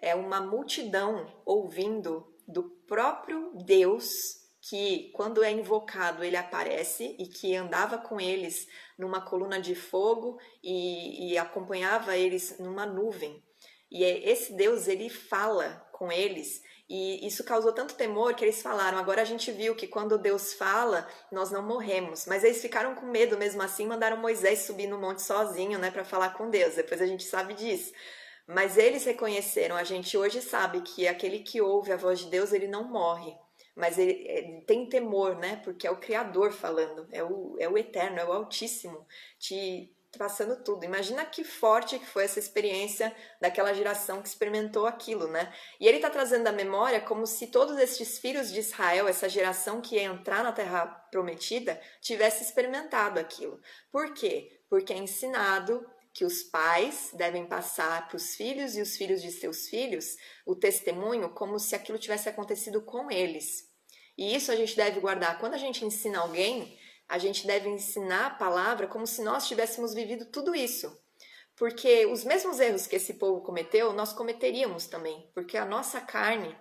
é uma multidão ouvindo do próprio Deus que, quando é invocado, ele aparece e que andava com eles numa coluna de fogo e acompanhava eles numa nuvem. E esse Deus, ele fala com eles. E isso causou tanto temor que eles falaram, agora a gente viu que quando Deus fala, nós não morremos. Mas eles ficaram com medo mesmo assim, mandaram Moisés subir no monte sozinho, né, para falar com Deus. Depois a gente sabe disso. Mas eles reconheceram, a gente hoje sabe que aquele que ouve a voz de Deus, ele não morre. Mas ele tem temor, né, porque é o Criador falando, é o Eterno, é o Altíssimo, te passando tudo. Imagina que forte que foi essa experiência daquela geração que experimentou aquilo, né? E ele está trazendo à memória como se todos estes filhos de Israel, essa geração que ia entrar na Terra Prometida, tivesse experimentado aquilo. Por quê? Porque é ensinado que os pais devem passar para os filhos e os filhos de seus filhos o testemunho como se aquilo tivesse acontecido com eles. E isso a gente deve guardar. Quando a gente ensina alguém, a gente deve ensinar a palavra como se nós tivéssemos vivido tudo isso. Porque os mesmos erros que esse povo cometeu, nós cometeríamos também. Porque a nossa carne,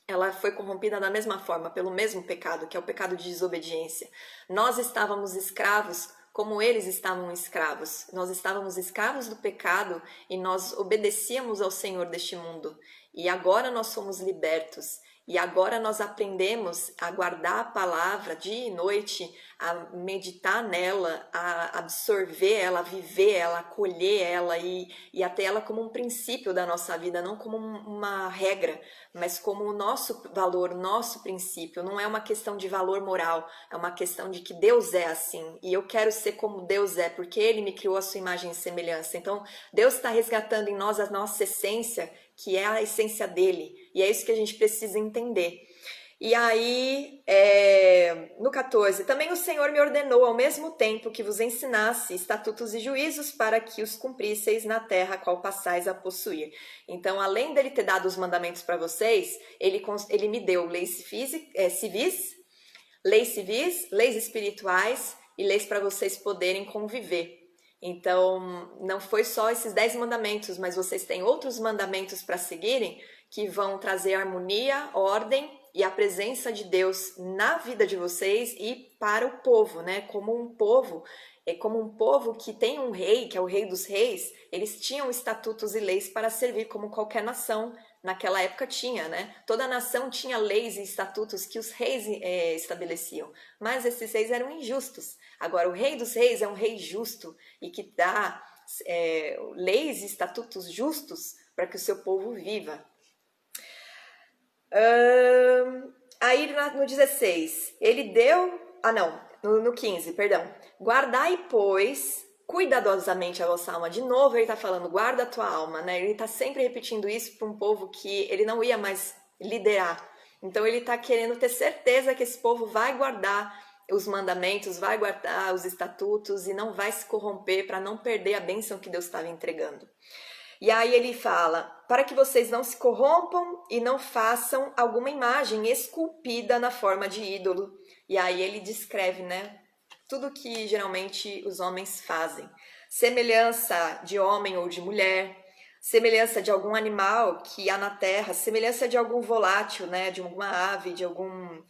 ela foi corrompida da mesma forma, pelo mesmo pecado, que é o pecado de desobediência. Nós estávamos escravos como eles estavam escravos. Nós estávamos escravos do pecado e nós obedecíamos ao Senhor deste mundo. e agora nós somos libertos. E agora nós aprendemos a guardar a palavra dia e noite, a meditar nela, a absorver ela, a viver ela, a acolher ela e a ter ela como um princípio da nossa vida, não como uma regra, mas como o nosso valor, o nosso princípio. Não é uma questão de valor moral, é uma questão de que Deus é assim e eu quero ser como Deus é, porque Ele me criou a sua imagem e semelhança. Então, Deus está resgatando em nós a nossa essência, que é a essência dele. E é isso que a gente precisa entender. E aí, no 14, também o Senhor me ordenou ao mesmo tempo que vos ensinasse estatutos e juízos para que os cumprisseis na terra a qual passais a possuir. Então, além dele ter dado os mandamentos para vocês, ele me deu leis civis, leis espirituais e leis para vocês poderem conviver. Então, não foi só esses 10 mandamentos, mas vocês têm outros mandamentos para seguirem que vão trazer harmonia, ordem e a presença de Deus na vida de vocês e para o povo, né? Como um povo que tem um rei, que é o Rei dos Reis, eles tinham estatutos e leis para servir como qualquer nação naquela época tinha, né? Toda nação tinha leis e estatutos que os reis estabeleciam, mas esses reis eram injustos. Agora, o Rei dos Reis é um rei justo e que dá leis e estatutos justos para que o seu povo viva. Aí no 16, ele deu... no 15, perdão. Guardai, pois, cuidadosamente a vossa alma. De novo ele está falando, guarda a tua alma, né? Ele está sempre repetindo isso para um povo que ele não ia mais liderar. Então ele está querendo ter certeza que esse povo vai guardar os mandamentos, vai guardar os estatutos e não vai se corromper para não perder a bênção que Deus estava entregando. E aí ele fala, para que vocês não se corrompam e não façam alguma imagem esculpida na forma de ídolo. E aí ele descreve, né, tudo que geralmente os homens fazem. Semelhança de homem ou de mulher, semelhança de algum animal que há na terra, semelhança de algum volátil, né, de alguma ave, de algum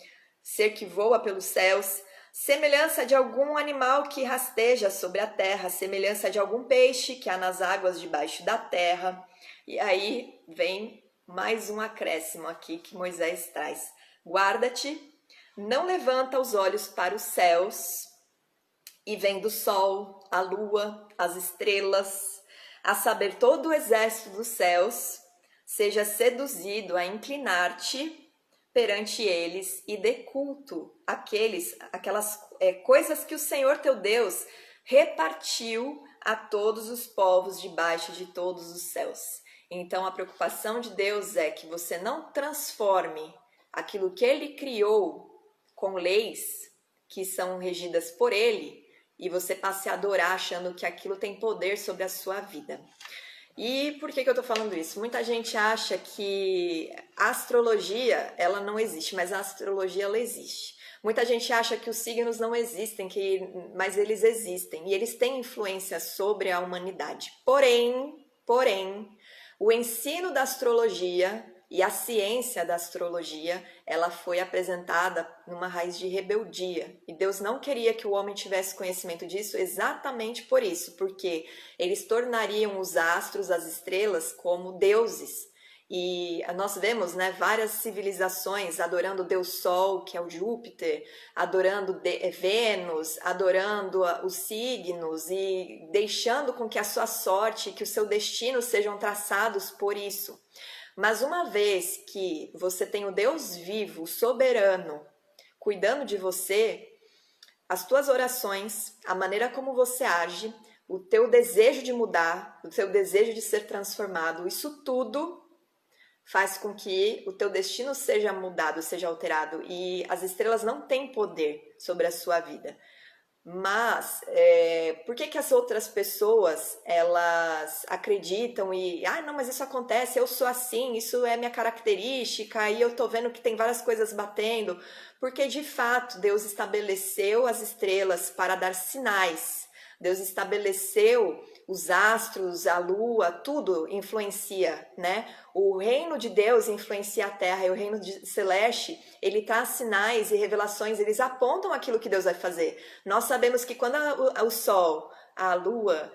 ser que voa pelos céus, semelhança de algum animal que rasteja sobre a terra, semelhança de algum peixe que há nas águas debaixo da terra. E aí vem mais um acréscimo aqui que Moisés traz. Guarda-te, não levanta os olhos para os céus e vendo o sol, a lua, as estrelas, a saber todo o exército dos céus, seja seduzido a inclinar-te perante eles e dê culto aquelas coisas que o Senhor teu Deus repartiu a todos os povos debaixo de todos os céus. Então a preocupação de Deus é que você não transforme aquilo que ele criou com leis que são regidas por ele e você passe a adorar achando que aquilo tem poder sobre a sua vida. E por que eu tô falando isso? Muita gente acha que a astrologia, ela não existe, mas a astrologia, ela existe. Muita gente acha que os signos não existem, mas eles existem. E eles têm influência sobre a humanidade. Porém, o ensino da astrologia e a ciência da astrologia, ela foi apresentada numa raiz de rebeldia. E Deus não queria que o homem tivesse conhecimento disso exatamente por isso, porque eles tornariam os astros, as estrelas, como deuses. E nós vemos, né, várias civilizações adorando o Deus Sol, que é o Júpiter, adorando Vênus, adorando os signos e deixando com que a sua sorte, que o seu destino sejam traçados por isso. Mas uma vez que você tem o Deus vivo, soberano, cuidando de você, as tuas orações, a maneira como você age, o teu desejo de mudar, o teu desejo de ser transformado, isso tudo faz com que o teu destino seja mudado, seja alterado. E as estrelas não têm poder sobre a sua vida. Mas por que as outras pessoas elas acreditam não, mas isso acontece, eu sou assim, isso é minha característica e eu tô vendo que tem várias coisas batendo? Porque de fato Deus estabeleceu as estrelas para dar sinais. Deus estabeleceu os astros, a lua, tudo influencia, né? O reino de Deus influencia a terra e o reino celeste, ele traz sinais e revelações, eles apontam aquilo que Deus vai fazer. Nós sabemos que quando o sol, a lua,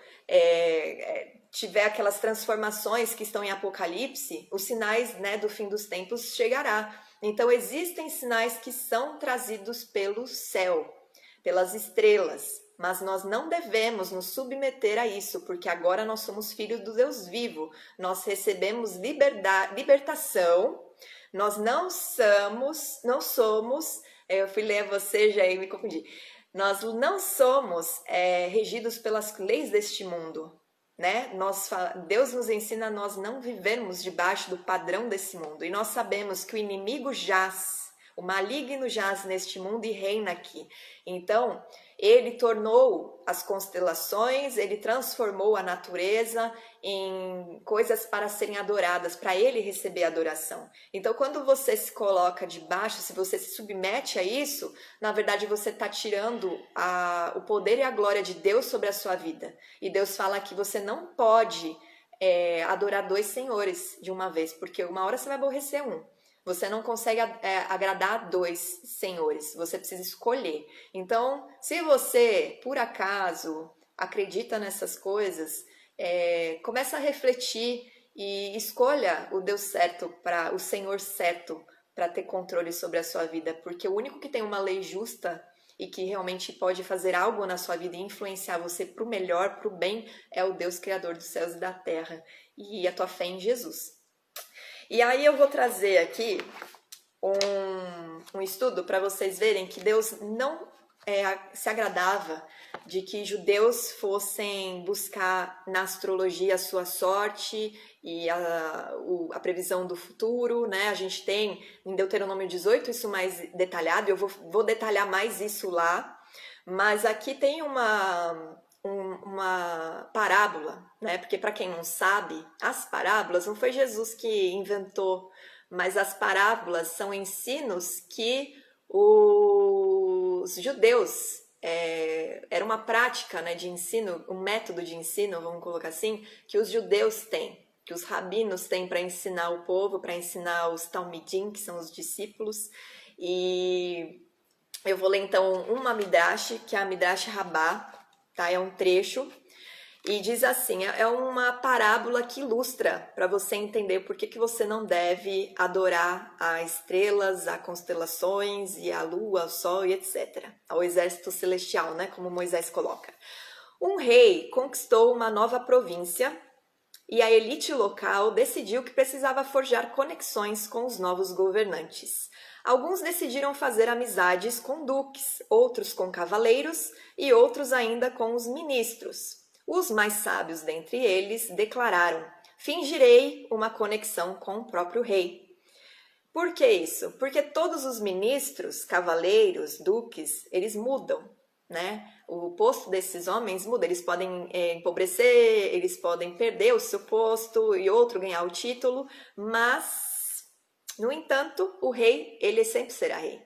tiver aquelas transformações que estão em Apocalipse, os sinais, né, do fim dos tempos chegará. Então existem sinais que são trazidos pelo céu, pelas estrelas, mas nós não devemos nos submeter a isso, porque agora nós somos filhos do Deus vivo, nós recebemos libertação, nós não somos, eu fui ler você já e me confundi, nós não somos regidos pelas leis deste mundo, né? Deus nos ensina a nós não vivermos debaixo do padrão desse mundo. E nós sabemos que o inimigo jaz, o maligno jaz neste mundo e reina aqui. Então, ele tornou as constelações, ele transformou a natureza em coisas para serem adoradas, para ele receber adoração. Então, quando você se coloca debaixo, se você se submete a isso, na verdade você está tirando o poder e a glória de Deus sobre a sua vida. E Deus fala que você não pode adorar dois senhores de uma vez, porque uma hora você vai aborrecer um. Você não consegue agradar a dois senhores, você precisa escolher. Então, se você, por acaso, acredita nessas coisas, começa a refletir e escolha o Deus certo, o Senhor certo, para ter controle sobre a sua vida, porque o único que tem uma lei justa e que realmente pode fazer algo na sua vida e influenciar você para o melhor, para o bem, é o Deus Criador dos céus e da terra, e a tua fé em Jesus. E aí eu vou trazer aqui um estudo para vocês verem que Deus não se agradava de que judeus fossem buscar na astrologia a sua sorte e a previsão do futuro, né? A gente tem em Deuteronômio 18 isso mais detalhado, eu vou detalhar mais isso lá, mas aqui tem uma parábola, né? Porque para quem não sabe, as parábolas não foi Jesus que inventou, mas as parábolas são ensinos que os judeus era uma prática, né, de ensino, um método de ensino, vamos colocar assim, que os judeus têm, que os rabinos têm para ensinar o povo, para ensinar os talmidim, que são os discípulos. E eu vou ler então uma midrash, que é a Midrash Rabbah, tá? É um trecho e diz assim, é uma parábola que ilustra para você entender por que você não deve adorar as estrelas, as constelações e a lua, o sol e etc. Ao exército celestial, né? Como Moisés coloca. Um rei conquistou uma nova província e a elite local decidiu que precisava forjar conexões com os novos governantes. Alguns decidiram fazer amizades com duques, outros com cavaleiros e outros ainda com os ministros. Os mais sábios dentre eles declararam: fingirei uma conexão com o próprio rei. Por que isso? Porque todos os ministros, cavaleiros, duques, eles mudam, né? O posto desses homens muda, eles podem empobrecer, eles podem perder o seu posto e outro ganhar o título, mas, no entanto, o rei, ele sempre será rei.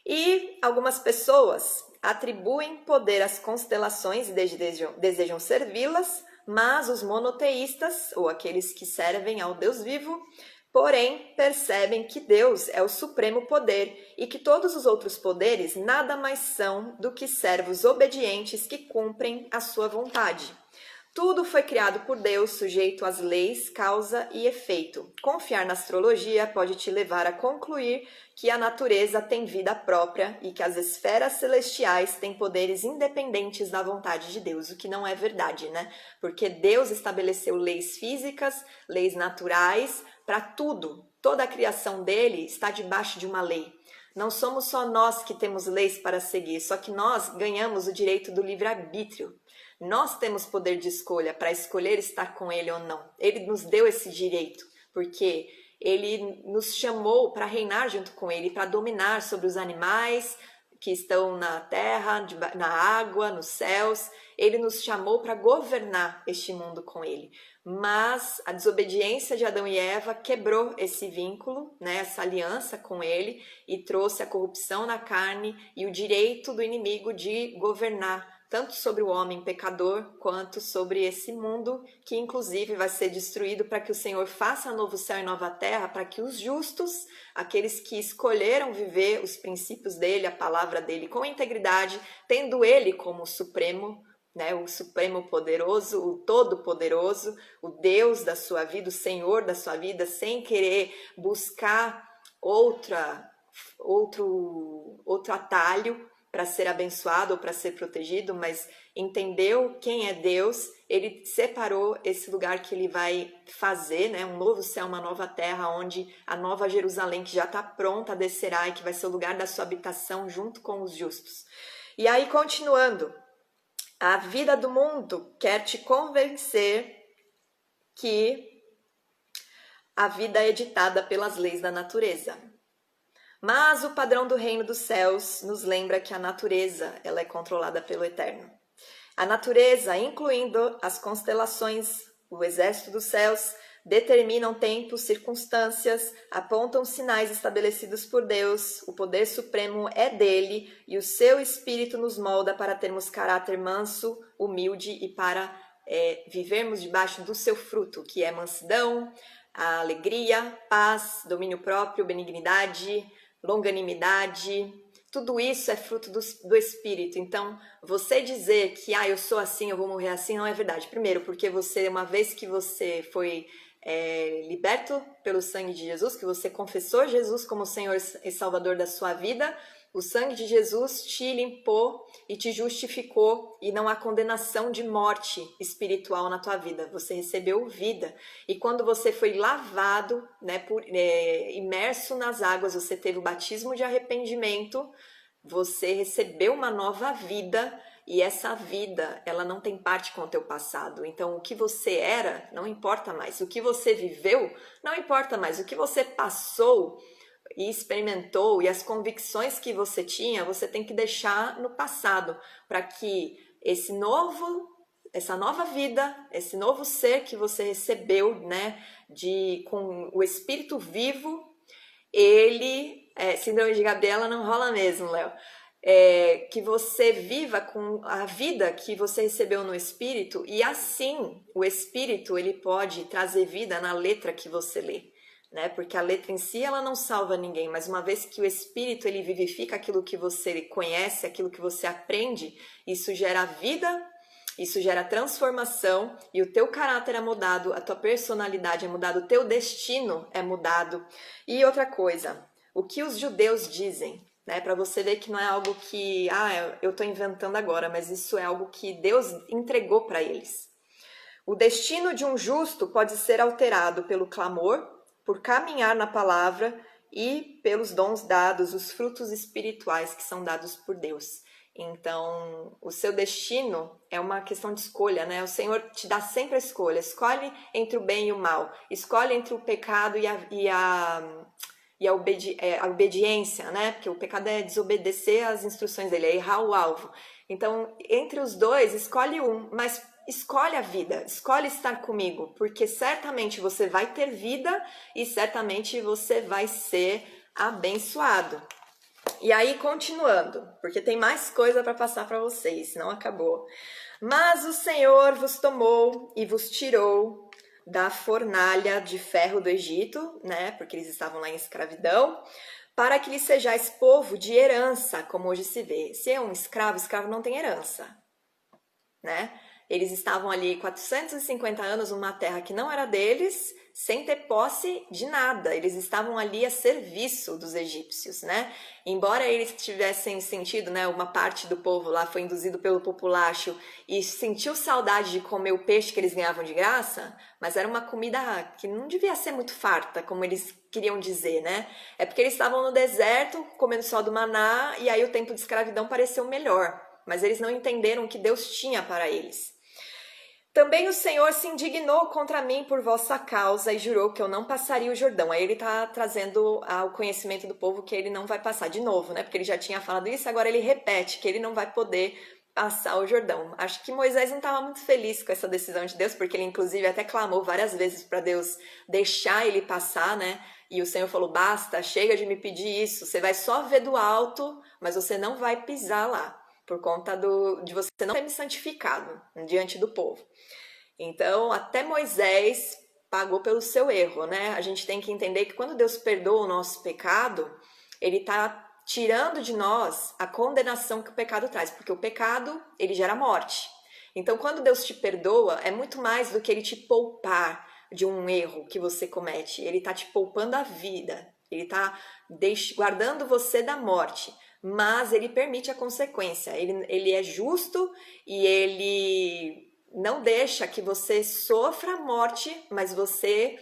E algumas pessoas atribuem poder às constelações e desejam servi-las, mas os monoteístas, ou aqueles que servem ao Deus vivo, porém percebem que Deus é o supremo poder e que todos os outros poderes nada mais são do que servos obedientes que cumprem a sua vontade. Tudo foi criado por Deus, sujeito às leis, causa e efeito. Confiar na astrologia pode te levar a concluir que a natureza tem vida própria e que as esferas celestiais têm poderes independentes da vontade de Deus, o que não é verdade, né? Porque Deus estabeleceu leis físicas, leis naturais, para tudo. Toda a criação dele está debaixo de uma lei. Não somos só nós que temos leis para seguir, só que nós ganhamos o direito do livre-arbítrio. Nós temos poder de escolha para escolher estar com ele ou não. Ele nos deu esse direito, porque ele nos chamou para reinar junto com ele, para dominar sobre os animais que estão na terra, na água, nos céus. Ele nos chamou para governar este mundo com ele. Mas a desobediência de Adão e Eva quebrou esse vínculo, né, essa aliança com ele, e trouxe a corrupção na carne e o direito do inimigo de governar tanto sobre o homem pecador, quanto sobre esse mundo, que inclusive vai ser destruído para que o Senhor faça novo céu e nova terra, para que os justos, aqueles que escolheram viver os princípios dele, a palavra dele com integridade, tendo ele como supremo, né? O Supremo Poderoso, o Todo-Poderoso, o Deus da sua vida, o Senhor da sua vida, sem querer buscar outro atalho para ser abençoado ou para ser protegido, mas entendeu quem é Deus, ele separou esse lugar que ele vai fazer, né? Um novo céu, uma nova terra, onde a nova Jerusalém, que já está pronta, descerá e que vai ser o lugar da sua habitação junto com os justos. E aí, continuando, a vida do mundo quer te convencer que a vida é ditada pelas leis da natureza. Mas o padrão do reino dos céus nos lembra que a natureza ela é controlada pelo Eterno. A natureza, incluindo as constelações, o exército dos céus, determinam tempos, circunstâncias, apontam sinais estabelecidos por Deus, o poder supremo é dele e o seu espírito nos molda para termos caráter manso, humilde e para vivermos debaixo do seu fruto, que é mansidão, a alegria, paz, domínio próprio, benignidade, longanimidade. Tudo isso é fruto do Espírito. Então, você dizer que eu sou assim, eu vou morrer assim, não é verdade. Primeiro, porque você, uma vez que você foi liberto pelo sangue de Jesus, que você confessou Jesus como Senhor e Salvador da sua vida, o sangue de Jesus te limpou e te justificou e não há condenação de morte espiritual na tua vida. Você recebeu vida. E quando você foi lavado, né, imerso nas águas, você teve o batismo de arrependimento, você recebeu uma nova vida e essa vida, ela não tem parte com o teu passado. Então, o que você era não importa mais. O que você viveu não importa mais. O que você passou e experimentou e as convicções que você tinha, você tem que deixar no passado para que essa nova vida, esse novo ser que você recebeu, né, com o Espírito vivo, síndrome de Gabriela não rola mesmo, Léo. Que você viva com a vida que você recebeu no Espírito e assim o Espírito ele pode trazer vida na letra que você lê, né? Porque a letra em si ela não salva ninguém, mas uma vez que o Espírito ele vivifica aquilo que você conhece, aquilo que você aprende, isso gera vida, isso gera transformação e o teu caráter é mudado, a tua personalidade é mudada, o teu destino é mudado. E outra coisa, o que os judeus dizem, né, para você ver que não é algo que eu estou inventando agora, mas isso é algo que Deus entregou para eles. O destino de um justo pode ser alterado pelo clamor, por caminhar na palavra e pelos dons dados, os frutos espirituais que são dados por Deus. Então, o seu destino é uma questão de escolha, né? O Senhor te dá sempre a escolha. Escolhe entre o bem e o mal. Escolhe entre o pecado e a obediência, né? Porque o pecado é desobedecer às instruções dele, é errar o alvo. Então, entre os dois, escolhe um, mas escolhe a vida, escolhe estar comigo, porque certamente você vai ter vida e certamente você vai ser abençoado. E aí, continuando, porque tem mais coisa para passar para vocês, não acabou. Mas o Senhor vos tomou e vos tirou da fornalha de ferro do Egito, né? Porque eles estavam lá em escravidão, para que lhe sejais povo de herança, como hoje se vê. Se é um escravo, escravo não tem herança, né? Eles estavam ali 450 anos numa terra que não era deles, sem ter posse de nada. Eles estavam ali a serviço dos egípcios, né? Embora eles tivessem sentido, né, uma parte do povo lá foi induzido pelo populacho e sentiu saudade de comer o peixe que eles ganhavam de graça, mas era uma comida que não devia ser muito farta, como eles queriam dizer, né? É porque eles estavam no deserto, comendo só do maná, e aí o tempo de escravidão pareceu melhor, mas eles não entenderam o que Deus tinha para eles. Também o Senhor se indignou contra mim por vossa causa e jurou que eu não passaria o Jordão. Aí ele está trazendo ao conhecimento do povo que ele não vai passar de novo, né? Porque ele já tinha falado isso, agora ele repete que ele não vai poder passar o Jordão. Acho que Moisés não estava muito feliz com essa decisão de Deus, porque ele inclusive até clamou várias vezes para Deus deixar ele passar, né? E o Senhor falou, basta, chega de me pedir isso, você vai só ver do alto, mas você não vai pisar lá, por conta de você não ter me santificado diante do povo. Então, até Moisés pagou pelo seu erro, né? A gente tem que entender que quando Deus perdoa o nosso pecado, ele está tirando de nós a condenação que o pecado traz, porque o pecado, ele gera morte. Então, quando Deus te perdoa, é muito mais do que ele te poupar de um erro que você comete. Ele está te poupando a vida. Ele está guardando você da morte. Mas ele permite a consequência. Ele é justo e ele não deixa que você sofra a morte, mas você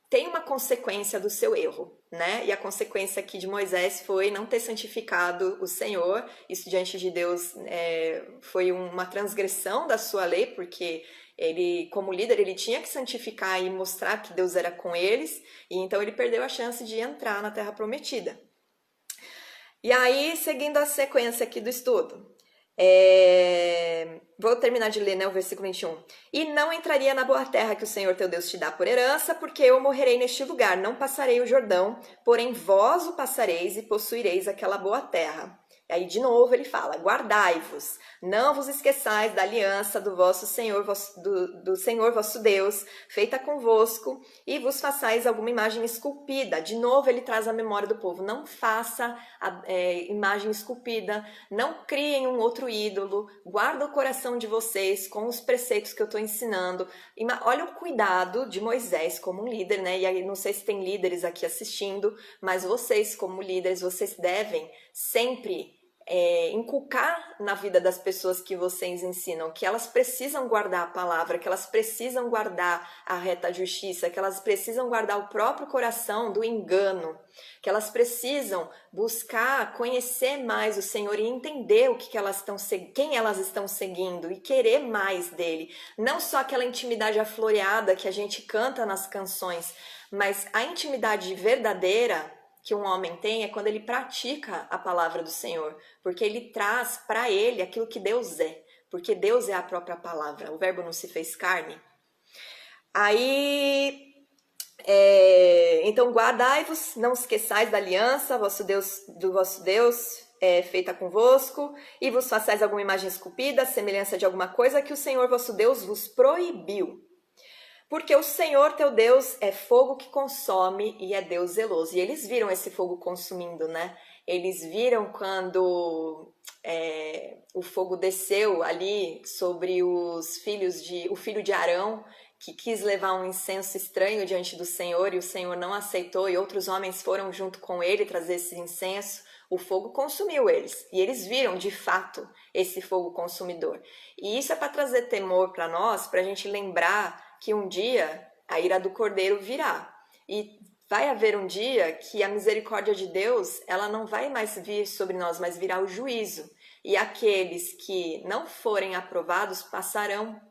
tem uma consequência do seu erro, né? E a consequência aqui de Moisés foi não ter santificado o Senhor. Isso diante de Deus foi uma transgressão da sua lei, porque ele, como líder, ele tinha que santificar e mostrar que Deus era com eles, e então ele perdeu a chance de entrar na Terra Prometida. E aí, seguindo a sequência aqui do estudo, vou terminar de ler, né, o versículo 21. E não entraria na boa terra que o Senhor teu Deus te dá por herança, porque eu morrerei neste lugar, não passarei o Jordão, porém vós o passareis e possuireis aquela boa terra. E aí, de novo, ele fala, guardai-vos, não vos esqueçais da aliança do vosso Senhor, do Senhor vosso Deus, feita convosco, e vos façais alguma imagem esculpida. De novo, ele traz a memória do povo, não faça imagem esculpida, não criem um outro ídolo, guarda o coração de vocês com os preceitos que eu estou ensinando. Olha o cuidado de Moisés como um líder, né? E aí, não sei se tem líderes aqui assistindo, mas vocês como líderes, vocês devem sempre inculcar na vida das pessoas que vocês ensinam, que elas precisam guardar a palavra, que elas precisam guardar a reta justiça, que elas precisam guardar o próprio coração do engano, que elas precisam buscar conhecer mais o Senhor e entender o que elas quem elas estão seguindo e querer mais dele. Não só aquela intimidade afloreada que a gente canta nas canções, mas a intimidade verdadeira que um homem tem é quando ele pratica a palavra do Senhor, porque ele traz para ele aquilo que Deus é, porque Deus é a própria palavra, o verbo não se fez carne. Aí, então guardai-vos, não esqueçais da aliança do vosso Deus, feita convosco, e vos façais alguma imagem esculpida, semelhança de alguma coisa que o Senhor vosso Deus vos proibiu. Porque o Senhor teu Deus é fogo que consome e é Deus zeloso. E eles viram esse fogo consumindo, né? Eles viram quando o fogo desceu ali sobre o filho de Arão, que quis levar um incenso estranho diante do Senhor e o Senhor não aceitou, e outros homens foram junto com ele trazer esse incenso. O fogo consumiu eles, e eles viram de fato esse fogo consumidor. E isso é para trazer temor para nós, para a gente lembrar que um dia a ira do Cordeiro virá. E vai haver um dia que a misericórdia de Deus, ela não vai mais vir sobre nós, mas virá o juízo. E aqueles que não forem aprovados passarão.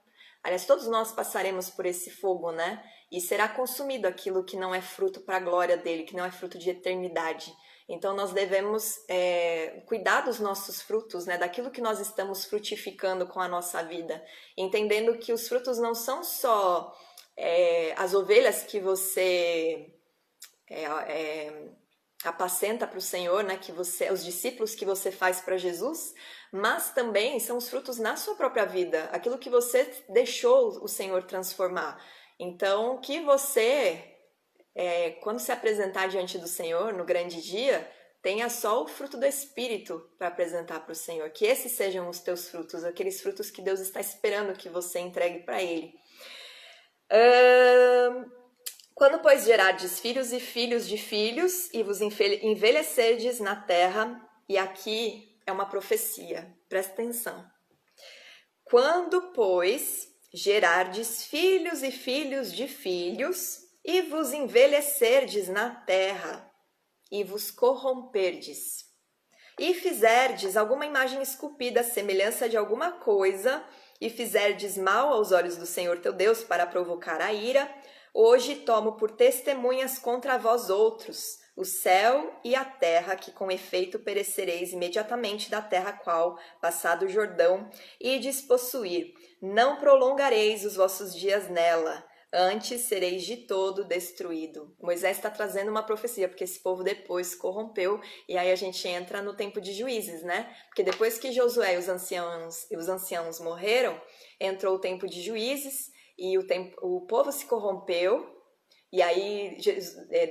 Aliás, todos nós passaremos por esse fogo, né? E será consumido aquilo que não é fruto para a glória dele, que não é fruto de eternidade. Então, nós devemos cuidar dos nossos frutos, né? Daquilo que nós estamos frutificando com a nossa vida, entendendo que os frutos não são só as ovelhas que você apacenta para o Senhor, né? Os discípulos que você faz para Jesus, mas também são os frutos na sua própria vida, aquilo que você deixou o Senhor transformar. Então, que você quando se apresentar diante do Senhor no grande dia, tenha só o fruto do Espírito para apresentar para o Senhor. Que esses sejam os teus frutos, aqueles frutos que Deus está esperando que você entregue para Ele. Quando, pois, gerardes filhos e filhos de filhos, e vos envelhecerdes na terra, e aqui é uma profecia, presta atenção. Quando, pois, gerardes filhos e filhos de filhos, e vos envelhecerdes na terra, e vos corromperdes, e fizerdes alguma imagem esculpida, semelhança de alguma coisa, e fizerdes mal aos olhos do Senhor teu Deus para provocar a ira, hoje tomo por testemunhas contra vós outros, o céu e a terra, que com efeito perecereis imediatamente da terra qual, passado o Jordão, ides possuir. Não prolongareis os vossos dias nela, antes sereis de todo destruído. Moisés está trazendo uma profecia, porque esse povo depois se corrompeu, e aí a gente entra no tempo de juízes, né? Porque depois que Josué e os anciãos morreram, entrou o tempo de juízes, e o povo se corrompeu, e aí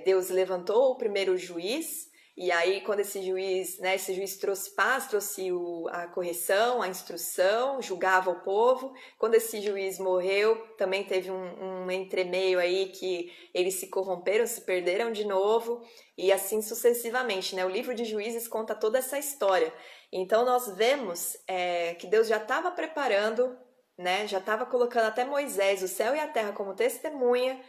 Deus levantou o primeiro juiz, E aí, quando esse juiz trouxe paz, trouxe a correção, a instrução, julgava o povo. Quando esse juiz morreu, também teve um entremeio aí que eles se corromperam, se perderam de novo, e assim sucessivamente, né? O livro de Juízes conta toda essa história. Então, nós vemos que Deus já estava preparando, né? Já estava colocando até Moisés, o céu e a terra como testemunha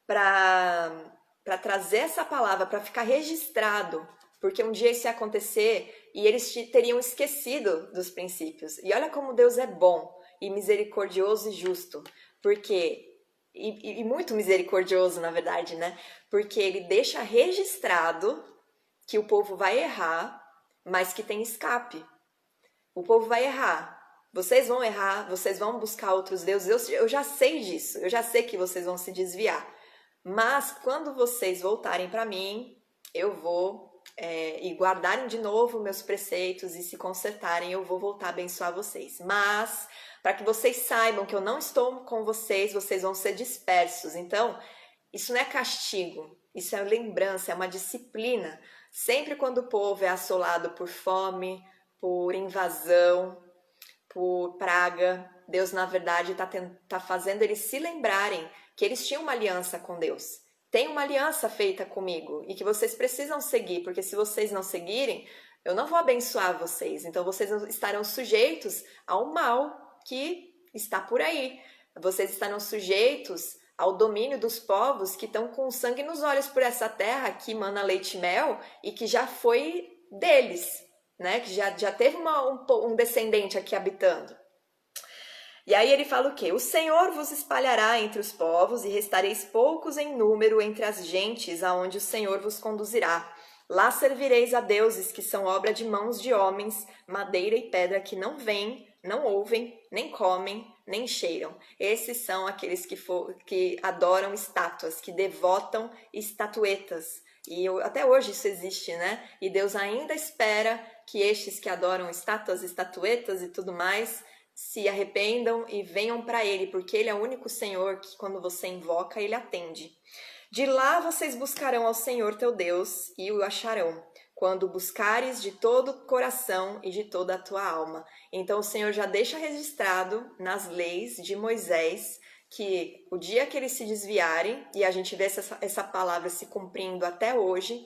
para trazer essa palavra, para ficar registrado, porque um dia isso ia acontecer e eles teriam esquecido dos princípios. E olha como Deus é bom e misericordioso e justo, porque e muito misericordioso, na verdade, né? Porque ele deixa registrado que o povo vai errar, mas que tem escape. O povo vai errar. Vocês vão errar, vocês vão buscar outros deuses. Eu já sei disso, eu já sei que vocês vão se desviar. Mas quando vocês voltarem para mim, eu vou e guardarem de novo meus preceitos e se consertarem, eu vou voltar a abençoar vocês. Mas para que vocês saibam que eu não estou com vocês, vocês vão ser dispersos. Então, isso não é castigo, isso é lembrança, é uma disciplina. Sempre quando o povo é assolado por fome, por invasão, por praga, Deus na verdade está fazendo eles se lembrarem que eles tinham uma aliança com Deus. Tem uma aliança feita comigo e que vocês precisam seguir, porque se vocês não seguirem, eu não vou abençoar vocês. Então vocês estarão sujeitos ao mal que está por aí. Vocês estarão sujeitos ao domínio dos povos que estão com sangue nos olhos por essa terra que mana leite e mel e que já foi deles, né? Que já teve um descendente aqui habitando. E aí ele fala o quê? O Senhor vos espalhará entre os povos e restareis poucos em número entre as gentes aonde o Senhor vos conduzirá. Lá servireis a deuses que são obra de mãos de homens, madeira e pedra que não veem, não ouvem, nem comem, nem cheiram. Esses são aqueles que adoram estátuas, que devotam estatuetas. E até hoje isso existe, né? E Deus ainda espera que estes que adoram estátuas, estatuetas e tudo mais se arrependam e venham para Ele, porque Ele é o único Senhor que quando você invoca, Ele atende. De lá vocês buscarão ao Senhor teu Deus e o acharão, quando buscares de todo o coração e de toda a tua alma. Então o Senhor já deixa registrado nas leis de Moisés que o dia que eles se desviarem, e a gente vê essa palavra se cumprindo até hoje,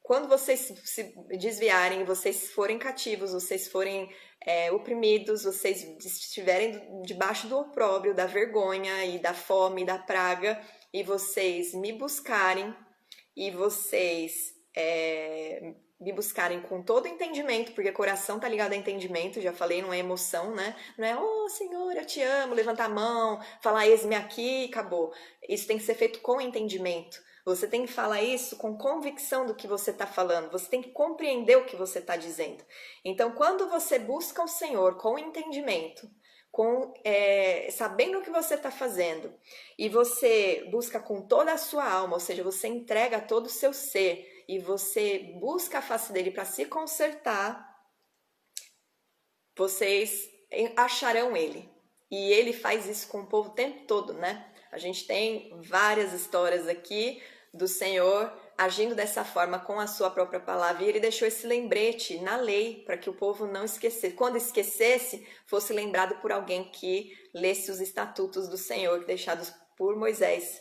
quando vocês se desviarem, vocês forem cativos, vocês forem oprimidos, vocês estiverem debaixo do opróbrio, da vergonha e da fome, da praga, e vocês me buscarem, e vocês me buscarem com todo entendimento, porque coração tá ligado a entendimento, já falei, não é emoção, né? Não é, oh Senhor, eu te amo, levantar a mão, falar eis-me aqui, acabou. Isso tem que ser feito com entendimento. Você tem que falar isso com convicção do que você está falando. Você tem que compreender o que você está dizendo. Então, quando você busca o Senhor com entendimento, sabendo o que você está fazendo, e você busca com toda a sua alma, ou seja, você entrega todo o seu ser, e você busca a face dele para se consertar, vocês acharão ele. E ele faz isso com o povo o tempo todo, né? A gente tem várias histórias aqui do Senhor agindo dessa forma com a sua própria palavra. E ele deixou esse lembrete na lei para que o povo não esquecesse. Quando esquecesse, fosse lembrado por alguém que lesse os estatutos do Senhor deixados por Moisés.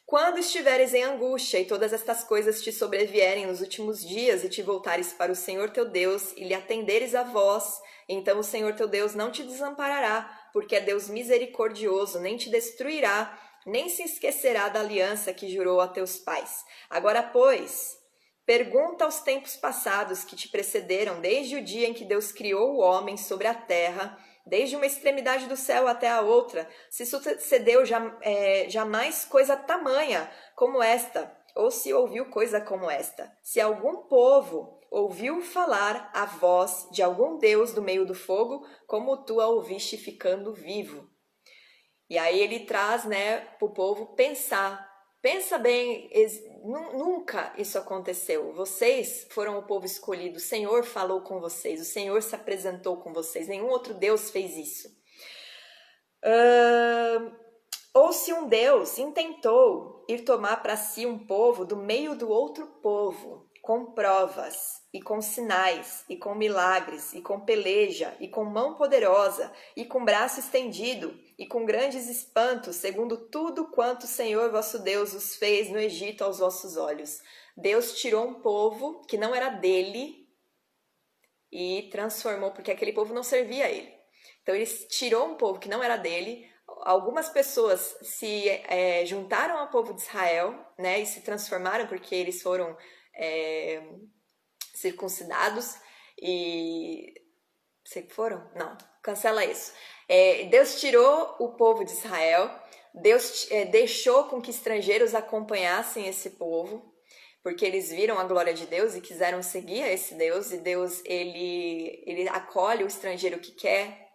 Quando estiveres em angústia e todas estas coisas te sobrevierem nos últimos dias e te voltares para o Senhor teu Deus e lhe atenderes a voz, então o Senhor teu Deus não te desamparará, porque é Deus misericordioso, nem te destruirá, nem se esquecerá da aliança que jurou a teus pais. Agora, pois, pergunta aos tempos passados que te precederam, desde o dia em que Deus criou o homem sobre a terra, desde uma extremidade do céu até a outra, se sucedeu jamais coisa tamanha como esta, ou se ouviu coisa como esta. Se algum povo ouviu falar a voz de algum Deus do meio do fogo, como tu a ouviste ficando vivo. E aí ele traz, né, para o povo pensar. Pensa bem, nunca isso aconteceu. Vocês foram o povo escolhido, o Senhor falou com vocês, o Senhor se apresentou com vocês, nenhum outro Deus fez isso. Ou se um Deus intentou ir tomar para si um povo do meio do outro povo, com provas, e com sinais, e com milagres, e com peleja, e com mão poderosa, e com braço estendido, e com grandes espantos, segundo tudo quanto o Senhor vosso Deus os fez no Egito aos vossos olhos. Deus tirou um povo que não era dele e transformou, porque aquele povo não servia a ele. Então ele tirou um povo que não era dele. Algumas pessoas se juntaram ao povo de Israel, né, e se transformaram porque eles foram circuncidados e... Sei que foram? Não, cancela isso. Deus tirou o povo de Israel, Deus deixou com que estrangeiros acompanhassem esse povo, porque eles viram a glória de Deus e quiseram seguir a esse Deus, e Deus ele acolhe o estrangeiro que quer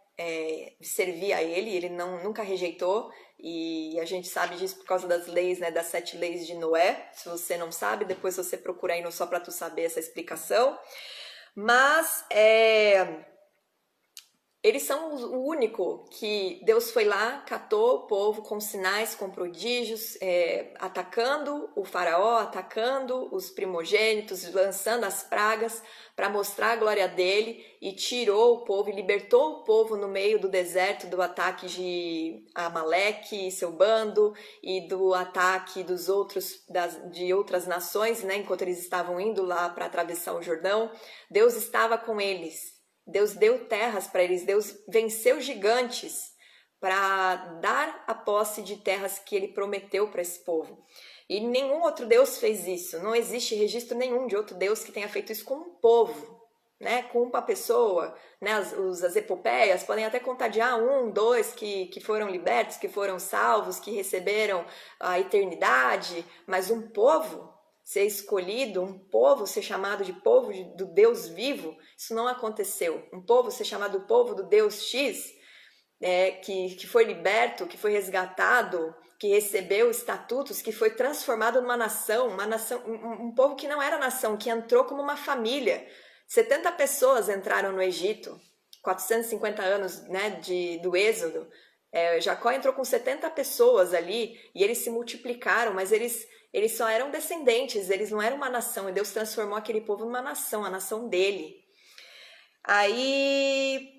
servir a ele nunca rejeitou, e a gente sabe disso por causa das leis, né, das 7 leis de Noé. Se você não sabe, depois você procura aí no Só Pra Tu Saber essa explicação. Mas eles são o único que Deus foi lá, catou o povo com sinais, com prodígios, atacando o faraó, atacando os primogênitos, lançando as pragas para mostrar a glória dele, e tirou o povo e libertou o povo no meio do deserto do ataque de Amaleque e seu bando, e do ataque de outras nações, né, enquanto eles estavam indo lá para atravessar o Jordão. Deus estava com eles. Deus deu terras para eles, Deus venceu gigantes para dar a posse de terras que ele prometeu para esse povo. E nenhum outro Deus fez isso, não existe registro nenhum de outro Deus que tenha feito isso com um povo, né? Com uma pessoa, né? As epopeias podem até contar de 1, 2 que foram libertos, que foram salvos, que receberam a eternidade, mas um povo ser escolhido, um povo ser chamado de povo do Deus vivo, isso não aconteceu. Um povo ser chamado povo do Deus X, que foi liberto, que foi resgatado, que recebeu estatutos, que foi transformado numa nação, um povo que não era nação, que entrou como uma família. 70 pessoas entraram no Egito, 450 anos, né, do Êxodo. Jacó entrou com 70 pessoas ali, e eles se multiplicaram, mas eles só eram descendentes, eles não eram uma nação, e Deus transformou aquele povo numa nação, a nação dele. Aí,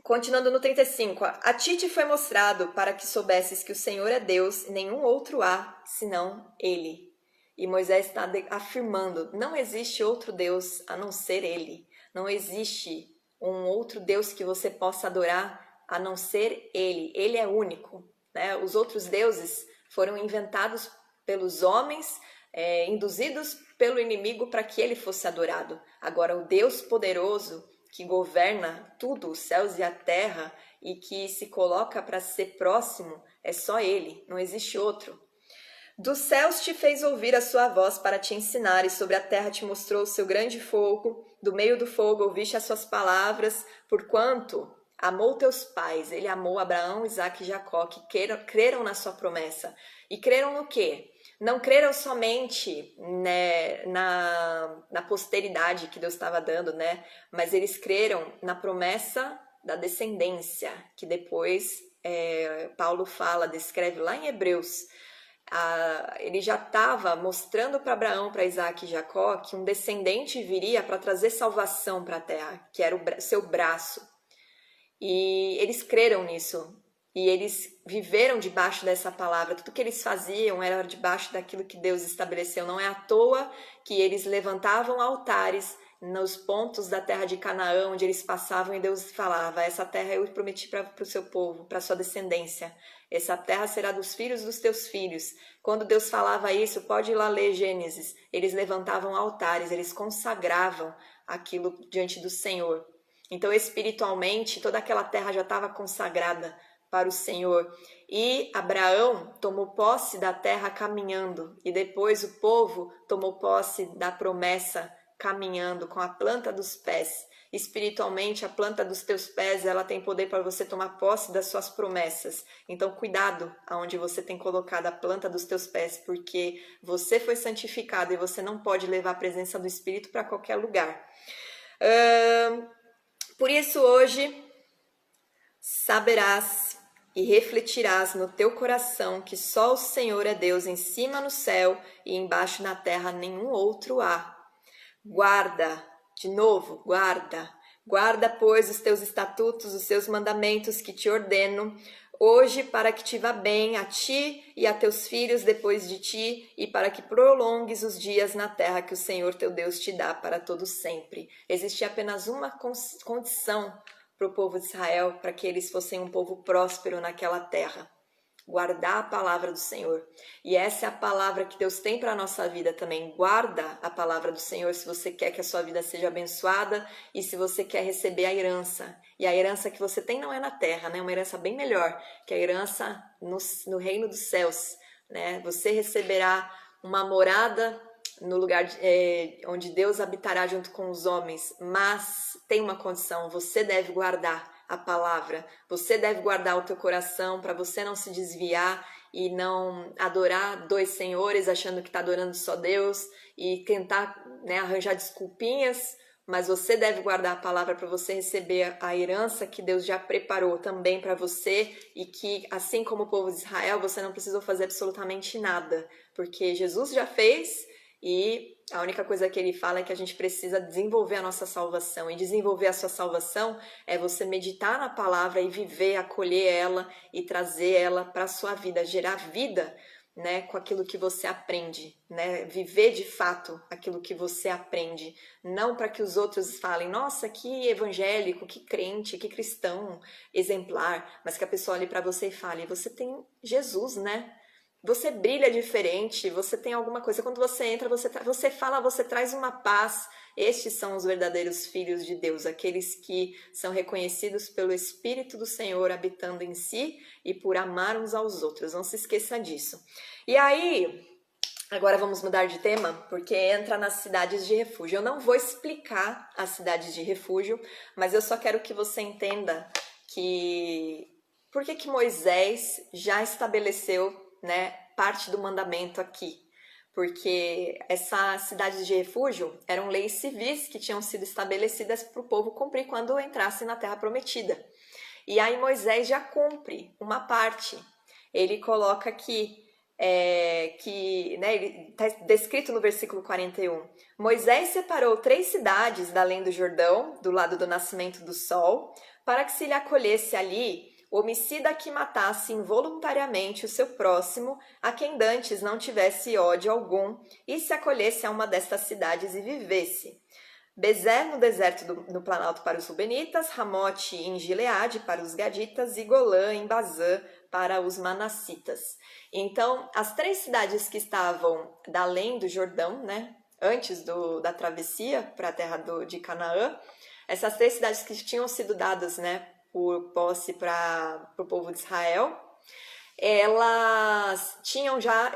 continuando no 35, a ti te foi mostrado para que soubesses que o Senhor é Deus, e nenhum outro há, senão Ele. E Moisés está afirmando, não existe outro Deus a não ser Ele. Não existe um outro Deus que você possa adorar a não ser Ele. Ele é único, né? Os outros deuses foram inventados pelos homens, induzidos pelo inimigo para que ele fosse adorado. Agora, o Deus poderoso que governa tudo, os céus e a terra, e que se coloca para ser próximo, é só ele, não existe outro. Dos céus te fez ouvir a sua voz para te ensinar, e sobre a terra te mostrou o seu grande fogo. Do meio do fogo ouviste as suas palavras, porquanto amou teus pais. Ele amou Abraão, Isaque e Jacó, que creram na sua promessa. E creram no quê? Não creram somente, né, na posteridade que Deus estava dando, né? Mas eles creram na promessa da descendência, que depois Paulo descreve lá em Hebreus. Ele já estava mostrando para Abraão, para Isaque e Jacó, que um descendente viria para trazer salvação para a terra, que era o seu braço. E eles creram nisso. E eles viveram debaixo dessa palavra. Tudo que eles faziam era debaixo daquilo que Deus estabeleceu. Não é à toa que eles levantavam altares nos pontos da terra de Canaã, onde eles passavam, e Deus falava, essa terra eu prometi para o seu povo, para a sua descendência. Essa terra será dos filhos dos teus filhos. Quando Deus falava isso, pode ir lá ler Gênesis. Eles levantavam altares, eles consagravam aquilo diante do Senhor. Então, espiritualmente, toda aquela terra já estava consagrada para o Senhor. E Abraão tomou posse da terra caminhando, e depois o povo tomou posse da promessa caminhando com a planta dos pés. Espiritualmente, a planta dos teus pés, ela tem poder para você tomar posse das suas promessas. Então, cuidado aonde você tem colocado a planta dos teus pés, porque você foi santificado e você não pode levar a presença do Espírito para qualquer lugar. Por isso, hoje, saberás e refletirás no teu coração que só o Senhor é Deus, em cima no céu e embaixo na terra nenhum outro há. Guarda, de novo, guarda. Guarda, pois, os teus estatutos, os teus mandamentos que te ordeno, hoje, para que te vá bem a ti e a teus filhos depois de ti, e para que prolongues os dias na terra que o Senhor teu Deus te dá para todo sempre. Existia apenas uma condição para o povo de Israel, para que eles fossem um povo próspero naquela terra: guardar a palavra do Senhor. E essa é a palavra que Deus tem para a nossa vida também. Guarda a palavra do Senhor se você quer que a sua vida seja abençoada e se você quer receber a herança. E a herança que você tem não é na terra, né? Uma herança bem melhor, que a herança no reino dos céus, né? Você receberá uma morada no lugar onde Deus habitará junto com os homens, mas tem uma condição: você deve guardar a palavra, você deve guardar o teu coração para você não se desviar e não adorar dois senhores achando que está adorando só Deus e tentar, né, arranjar desculpinhas, mas você deve guardar a palavra para você receber a herança que Deus já preparou também para você, e que, assim como o povo de Israel, você não precisou fazer absolutamente nada, porque Jesus já fez. E a única coisa que ele fala é que a gente precisa desenvolver a nossa salvação. E desenvolver a sua salvação é você meditar na palavra e viver, acolher ela e trazer ela para a sua vida, gerar vida, né, com aquilo que você aprende, né? Viver de fato aquilo que você aprende, não para que os outros falem: nossa, que evangélico, que crente, que cristão exemplar, mas que a pessoa olhe para você e fale: você tem Jesus, né? Você brilha diferente, você tem alguma coisa. Quando você entra, você fala, você traz uma paz. Estes são os verdadeiros filhos de Deus, aqueles que são reconhecidos pelo Espírito do Senhor habitando em si e por amar uns aos outros. Não se esqueça disso. E aí, agora vamos mudar de tema, porque entra nas cidades de refúgio. Eu não vou explicar as cidades de refúgio, mas eu só quero que você entenda que por que Moisés já estabeleceu, né, parte do mandamento aqui. Porque essas cidades de refúgio eram leis civis que tinham sido estabelecidas para o povo cumprir quando entrasse na Terra Prometida. E aí Moisés já cumpre uma parte. Ele coloca aqui, né, está descrito no versículo 41. Moisés separou 3 cidades da além do Jordão, do lado do nascimento do sol, para que se lhe acolhesse ali homicida que matasse involuntariamente o seu próximo, a quem dantes não tivesse ódio algum, e se acolhesse a uma destas cidades e vivesse. Bezer no deserto no Planalto para os Rubenitas, Ramote em Gileade para os Gaditas e Golã em Bazã para os Manassitas. Então, as 3 cidades que estavam da além do Jordão, né, antes da travessia para a terra de Canaã, essas 3 cidades que tinham sido dadas, né, por posse para o povo de Israel, elas tinham já,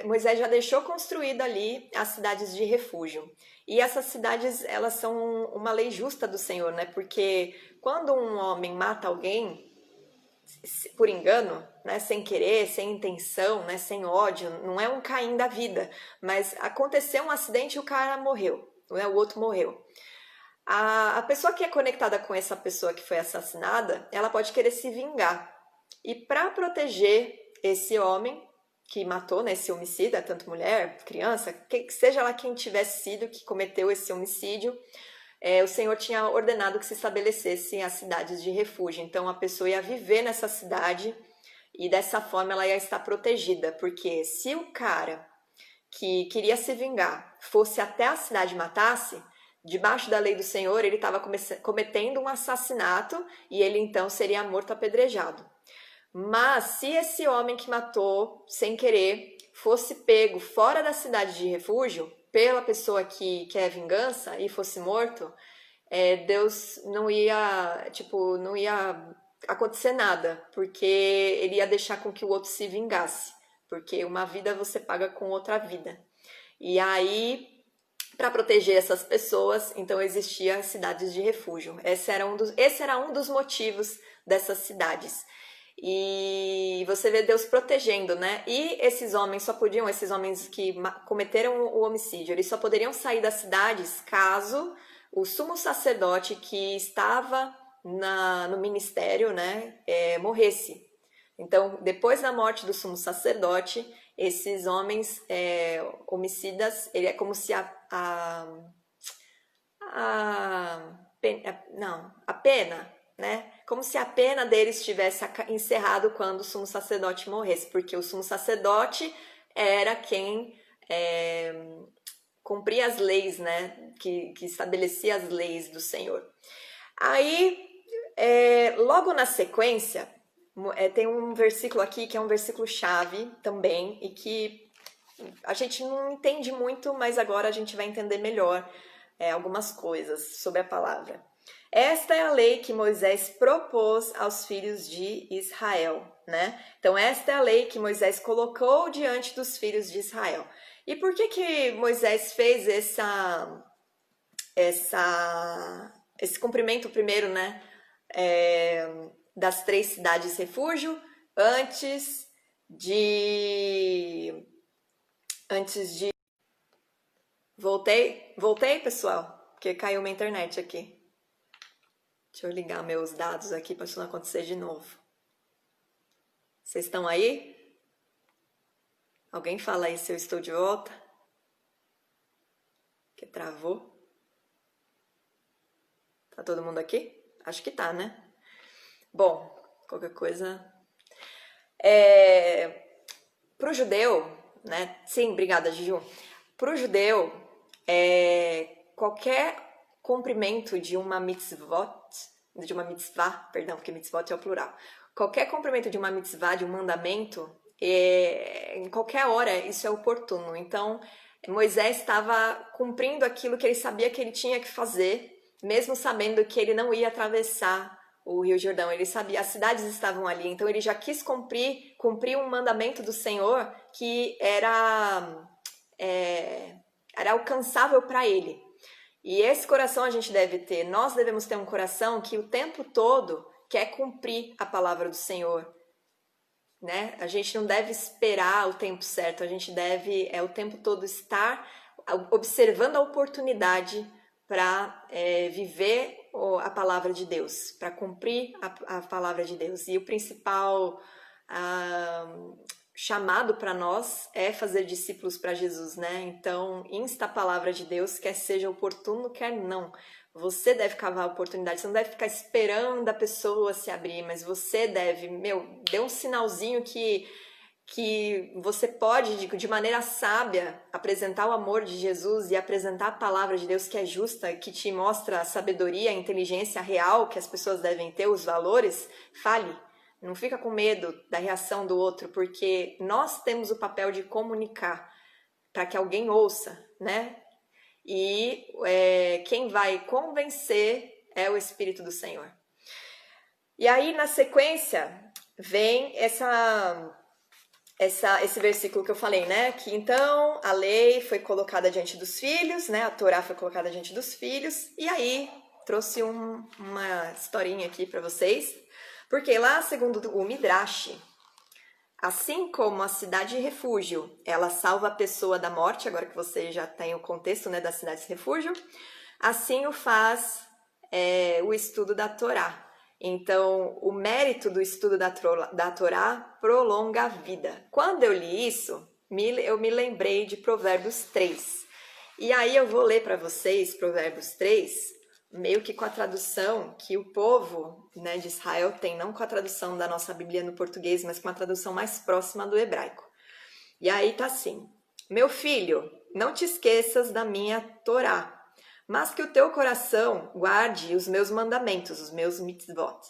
Moisés já deixou construída ali as cidades de refúgio. E essas cidades, elas são uma lei justa do Senhor, né? Porque quando um homem mata alguém por engano, né, sem querer, sem intenção, né, sem ódio, não é um Caim da vida, mas aconteceu um acidente e o cara morreu, né, o outro morreu. A pessoa que é conectada com essa pessoa que foi assassinada, ela pode querer se vingar. E para proteger esse homem que matou, né, esse homicida, tanto mulher, criança, que seja lá quem tivesse sido que cometeu esse homicídio, o Senhor tinha ordenado que se estabelecessem as cidades de refúgio. Então a pessoa ia viver nessa cidade e dessa forma ela ia estar protegida. Porque se o cara que queria se vingar fosse até a cidade e matasse, debaixo da lei do Senhor, ele estava cometendo um assassinato e ele então seria morto apedrejado. Mas se esse homem que matou sem querer fosse pego fora da cidade de refúgio pela pessoa que quer vingança e fosse morto, Deus não ia acontecer nada, porque ele ia deixar com que o outro se vingasse, porque uma vida você paga com outra vida. E aí, para proteger essas pessoas, então existiam cidades de refúgio. Esse era um dos motivos dessas cidades. E você vê Deus protegendo, né? E esses homens que cometeram o homicídio, eles só poderiam sair das cidades caso o sumo sacerdote que estava no ministério, né, morresse. Então, depois da morte do sumo sacerdote, esses homens homicidas, ele é como se a pena, né? Como se a pena deles tivesse encerrado quando o sumo sacerdote morresse, porque o sumo sacerdote era quem cumpria as leis, né? Que estabelecia as leis do Senhor. Aí, logo na sequência, tem um versículo aqui que é um versículo chave também e que a gente não entende muito, mas agora a gente vai entender melhor algumas coisas sobre a palavra. Esta é a lei que Moisés propôs aos filhos de Israel, né? Então, esta é a lei que Moisés colocou diante dos filhos de Israel. E por que Moisés fez esse cumprimento primeiro, né? Das 3 cidades refúgio, antes de... Voltei, pessoal, porque caiu minha internet aqui. Deixa eu ligar meus dados aqui para isso não acontecer de novo. Vocês estão aí? Alguém fala aí se eu estou de volta? Que travou? Tá todo mundo aqui? Acho que tá, né? Bom, qualquer coisa... Pro judeu, né? Sim, obrigada, Giju. Pro judeu, qualquer cumprimento de uma mitzvah, perdão, porque mitzvot é o plural. Qualquer cumprimento de uma mitzvah, de um mandamento, em qualquer hora isso é oportuno. Então, Moisés estava cumprindo aquilo que ele sabia que ele tinha que fazer, mesmo sabendo que ele não ia atravessar o Rio Jordão. Ele sabia, as cidades estavam ali, então ele já quis cumprir um mandamento do Senhor que era alcançável para ele. E esse coração a gente deve ter. Nós devemos ter um coração que o tempo todo quer cumprir a palavra do Senhor, né? A gente não deve esperar o tempo certo, a gente deve o tempo todo estar observando a oportunidade para viver a palavra de Deus, para cumprir a palavra de Deus. E o principal chamado para nós é fazer discípulos para Jesus, né? Então, insta a palavra de Deus, quer seja oportuno, quer não. Você deve cavar a oportunidade, você não deve ficar esperando a pessoa se abrir, mas você deve, dê um sinalzinho que você pode, de maneira sábia, apresentar o amor de Jesus e apresentar a palavra de Deus que é justa, que te mostra a sabedoria, a inteligência real que as pessoas devem ter, os valores. Fale. Não fica com medo da reação do outro, porque nós temos o papel de comunicar para que alguém ouça, né? E quem vai convencer é o Espírito do Senhor. E aí, na sequência, vem esse versículo que eu falei, né? Que então a lei foi colocada diante dos filhos, né? A Torá foi colocada diante dos filhos. E aí, trouxe uma historinha aqui para vocês. Porque lá, segundo o Midrash, assim como a cidade de refúgio, ela salva a pessoa da morte, agora que você já tem o contexto, né, das cidades de refúgio, assim o faz o estudo da Torá. Então, o mérito do estudo da Torá prolonga a vida. Quando eu li isso, eu me lembrei de Provérbios 3. E aí eu vou ler para vocês Provérbios 3, meio que com a tradução que o povo, né, de Israel tem, não com a tradução da nossa Bíblia no português, mas com uma tradução mais próxima do hebraico. E aí tá assim: meu filho, não te esqueças da minha Torá, mas que o teu coração guarde os meus mandamentos, os meus mitzvot,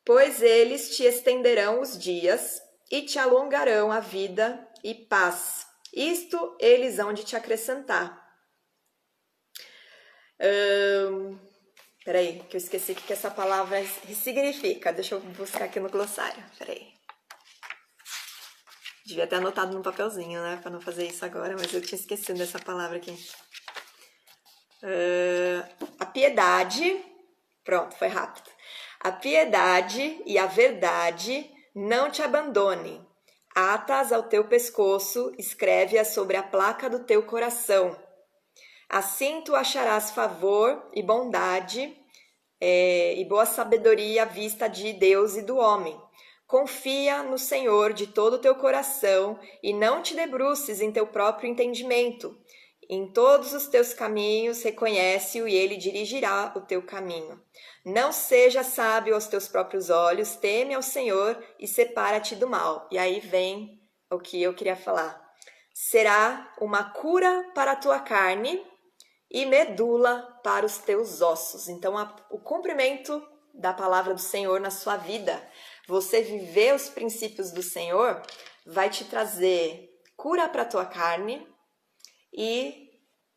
pois eles te estenderão os dias e te alongarão a vida e paz. Isto eles hão de te acrescentar. Peraí, que eu esqueci o que essa palavra significa. Deixa eu buscar aqui no glossário. Peraí. Devia ter anotado no papelzinho, né? Pra não fazer isso agora, mas eu tinha esquecido dessa palavra aqui. A piedade. Pronto, foi rápido. A piedade e a verdade não te abandonem. Atas ao teu pescoço, escreve-as sobre a placa do teu coração. Assim tu acharás favor e bondade e boa sabedoria à vista de Deus e do homem. Confia no Senhor de todo o teu coração e não te debruces em teu próprio entendimento. Em todos os teus caminhos reconhece-o e ele dirigirá o teu caminho. Não seja sábio aos teus próprios olhos, teme ao Senhor e separa-te do mal. E aí vem o que eu queria falar. Será uma cura para a tua carne e medula para os teus ossos. Então, o cumprimento da palavra do Senhor na sua vida, você viver os princípios do Senhor, vai te trazer cura para a tua carne e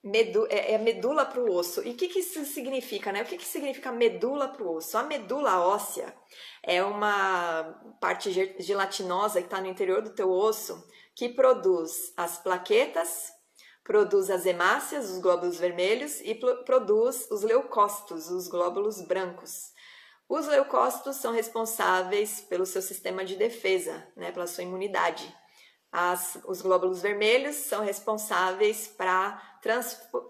medula para o osso. E o que isso significa, né? O que significa medula para o osso? A medula óssea é uma parte gelatinosa que está no interior do teu osso que produz as plaquetas, produz as hemácias, os glóbulos vermelhos, e produz os leucócitos, os glóbulos brancos. Os leucócitos são responsáveis pelo seu sistema de defesa, né, pela sua imunidade. Os glóbulos vermelhos são responsáveis para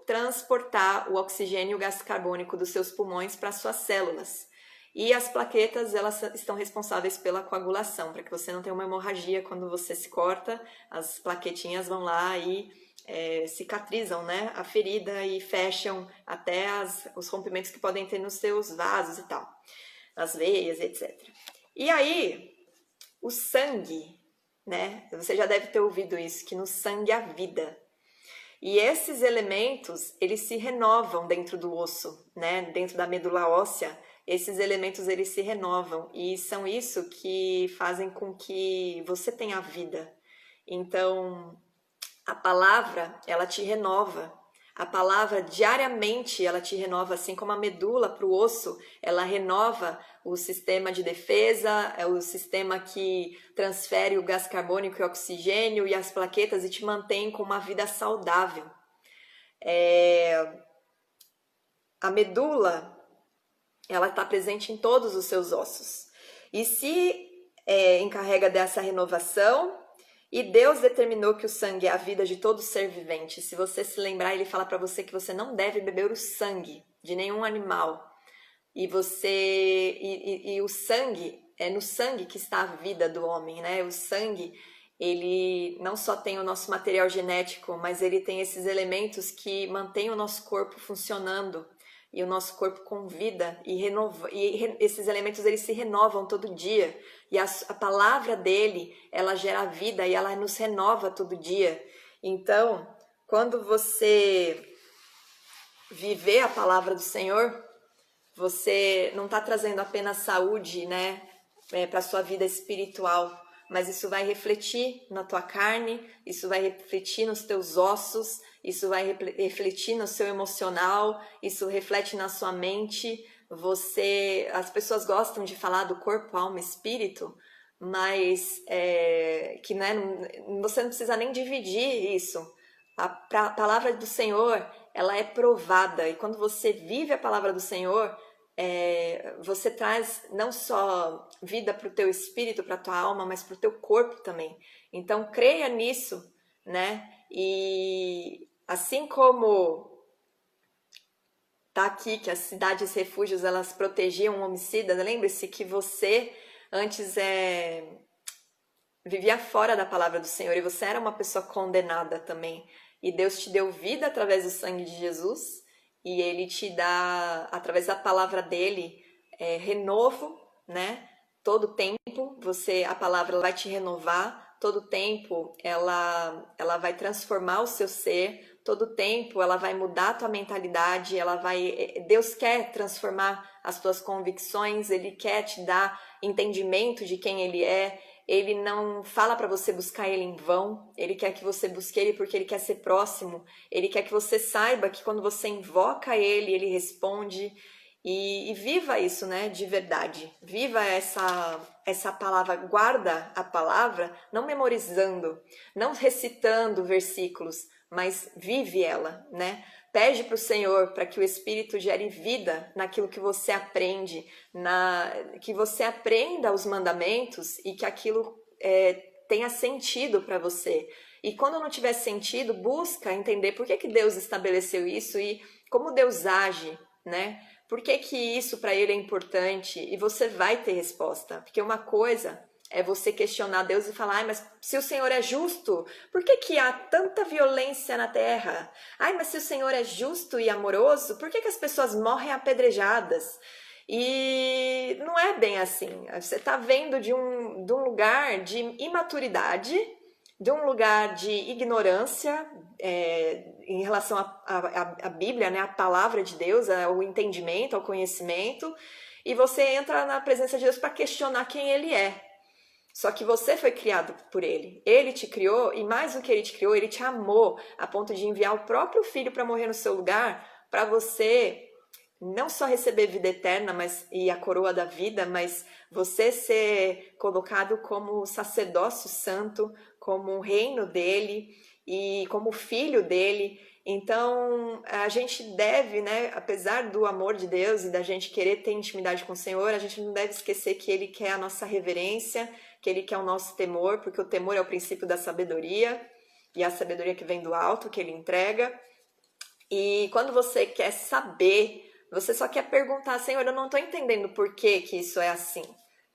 transportar o oxigênio e o gás carbônico dos seus pulmões para suas células. E as plaquetas, elas estão responsáveis pela coagulação, para que você não tenha uma hemorragia quando você se corta, as plaquetinhas vão lá e cicatrizam, né, a ferida e fecham até os rompimentos que podem ter nos seus vasos e tal, nas veias, etc. E aí, o sangue, né, você já deve ter ouvido isso, que no sangue há vida. E esses elementos, eles se renovam dentro do osso, né, dentro da medula óssea, esses elementos eles se renovam e são isso que fazem com que você tenha vida. Então, a palavra, ela te renova. A palavra diariamente ela te renova, assim como a medula para o osso, ela renova o sistema de defesa, é o sistema que transfere o gás carbônico e o oxigênio e as plaquetas e te mantém com uma vida saudável. A medula, ela está presente em todos os seus ossos e se encarrega dessa renovação. E Deus determinou que o sangue é a vida de todo ser vivente. Se você se lembrar, ele fala para você que você não deve beber o sangue de nenhum animal. E o sangue, é no sangue que está a vida do homem, né? O sangue, ele não só tem o nosso material genético, mas ele tem esses elementos que mantêm o nosso corpo funcionando e o nosso corpo com vida e esses elementos eles se renovam todo dia e a palavra dele ela gera vida e ela nos renova todo dia. Então, quando você viver a palavra do Senhor, você não está trazendo apenas saúde, né, para a sua vida espiritual, mas isso vai refletir na tua carne, isso vai refletir nos teus ossos, isso vai refletir no seu emocional, isso reflete na sua mente. As pessoas gostam de falar do corpo, alma, espírito, mas que né, você não precisa nem dividir isso. A palavra do Senhor, ela é provada, e quando você vive a palavra do Senhor, você traz não só vida para o teu espírito, para a tua alma, mas para o teu corpo também. Então, creia nisso, né? E assim como tá aqui que as cidades refúgios, elas protegiam o homicida, lembre-se que você antes vivia fora da palavra do Senhor e você era uma pessoa condenada também. E Deus te deu vida através do sangue de Jesus e Ele te dá, através da palavra dEle, renovo, né? Todo tempo a palavra vai te renovar, todo tempo ela vai transformar o seu ser, todo tempo ela vai mudar a tua mentalidade, Deus quer transformar as tuas convicções, Ele quer te dar entendimento de quem Ele é. Ele não fala para você buscar Ele em vão, Ele quer que você busque Ele porque Ele quer ser próximo, Ele quer que você saiba que quando você invoca Ele, Ele responde, e viva isso, né, de verdade, viva essa palavra, guarda a palavra, não memorizando, não recitando versículos, mas vive ela, né? Pede para o Senhor para que o Espírito gere vida naquilo que você aprende, que você aprenda os mandamentos e que aquilo tenha sentido para você. E quando não tiver sentido, busca entender por que Deus estabeleceu isso e como Deus age, né? Por que isso para Ele é importante? E você vai ter resposta. Porque uma coisa É você questionar Deus e falar, ai, mas se o Senhor é justo, por que que há tanta violência na terra? Ai, mas se o Senhor é justo e amoroso, por que que as pessoas morrem apedrejadas? E não é bem assim. Você está vendo de um lugar de imaturidade, de um lugar de ignorância em relação à Bíblia, né, à palavra de Deus, ao entendimento, ao conhecimento, e você entra na presença de Deus para questionar quem Ele é. Só que você foi criado por Ele. Ele te criou e mais do que Ele te criou, Ele te amou a ponto de enviar o próprio Filho para morrer no seu lugar, para você não só receber vida eterna e a coroa da vida, mas você ser colocado como sacerdócio santo, como um reino dele e como filho dele. Então, a gente deve, né, apesar do amor de Deus e da gente querer ter intimidade com o Senhor, a gente não deve esquecer que Ele quer a nossa reverência, que Ele quer o nosso temor, porque o temor é o princípio da sabedoria, e a sabedoria que vem do alto, que Ele entrega. E quando você quer saber, você só quer perguntar, Senhor, eu não estou entendendo por que que isso é assim.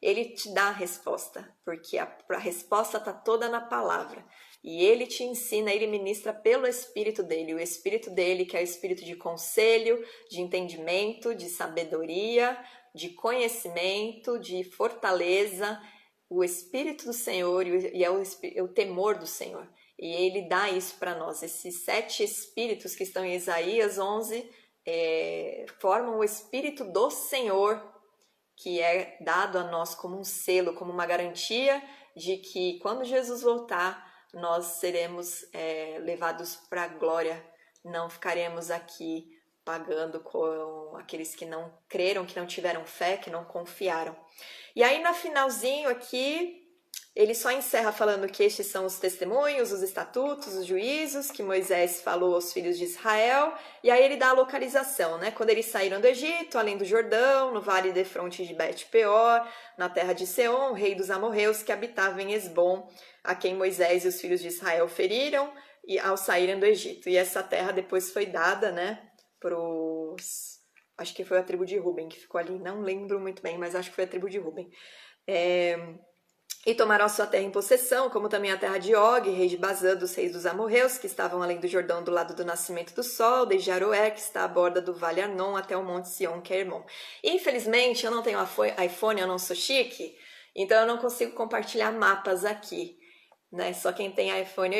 Ele te dá a resposta, porque a resposta está toda na palavra. E Ele te ensina, Ele ministra pelo Espírito dele. O Espírito dele, que é o Espírito de conselho, de entendimento, de sabedoria, de conhecimento, de fortaleza. O Espírito do Senhor e é o temor do Senhor. E Ele dá isso para nós. Esses 7 Espíritos que estão em Isaías 11 formam o Espírito do Senhor, que é dado a nós como um selo, como uma garantia de que quando Jesus voltar, nós seremos levados para a glória, não ficaremos aqui pagando com aqueles que não creram, que não tiveram fé, que não confiaram. E aí, no finalzinho aqui, ele só encerra falando que estes são os testemunhos, os estatutos, os juízos que Moisés falou aos filhos de Israel, e aí ele dá a localização, né? Quando eles saíram do Egito, além do Jordão, no vale defronte de Bet-peor, na terra de Seom, rei dos amorreus, que habitava em Esbom, a quem Moisés e os filhos de Israel feriram e ao saírem do Egito. E essa terra depois foi dada, né, acho que foi a tribo de Ruben que ficou ali, não lembro muito bem, mas acho que foi a tribo de Ruben. E tomaram a sua terra em possessão, como também a terra de Og, rei de Bazã, dos reis dos amorreus, que estavam além do Jordão do lado do nascimento do sol, desde Aroé, que está à borda do vale Arnon, até o monte Sion, que é Hermon. Infelizmente, eu não tenho iPhone, eu não sou chique, então eu não consigo compartilhar mapas aqui, né? Só quem tem iPhone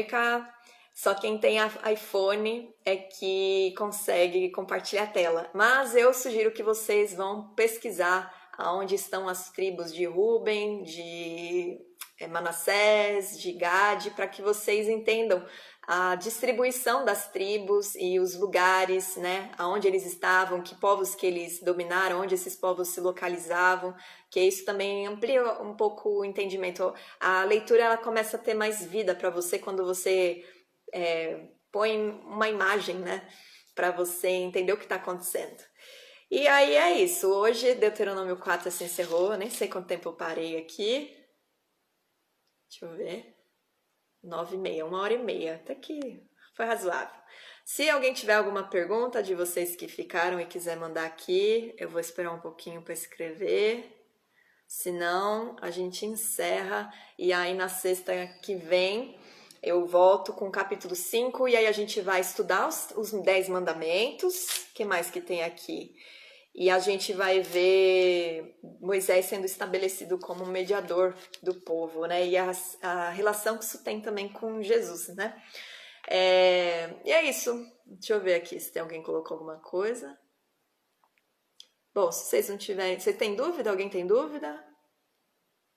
é que consegue compartilhar a tela. Mas eu sugiro que vocês vão pesquisar aonde estão as tribos de Ruben, de Manassés, de Gade, para que vocês entendam a distribuição das tribos e os lugares, né, aonde eles estavam, que povos que eles dominaram, onde esses povos se localizavam, que isso também amplia um pouco o entendimento. A leitura ela começa a ter mais vida para você quando você põe uma imagem, né, para você entender o que está acontecendo. E aí é isso, hoje Deuteronômio 4 se encerrou, eu nem sei quanto tempo eu parei aqui, deixa eu ver, 9h30, 1h30, até que foi razoável. Se alguém tiver alguma pergunta de vocês que ficaram e quiser mandar aqui, eu vou esperar um pouquinho para escrever, senão a gente encerra e aí na sexta que vem eu volto com o capítulo 5 e aí a gente vai estudar os 10 mandamentos, o que mais que tem aqui? E a gente vai ver Moisés sendo estabelecido como mediador do povo, né? E a relação que isso tem também com Jesus, né? E é isso. Deixa eu ver aqui se tem alguém que colocou alguma coisa. Bom, se vocês não tiverem... Você tem dúvida? Alguém tem dúvida?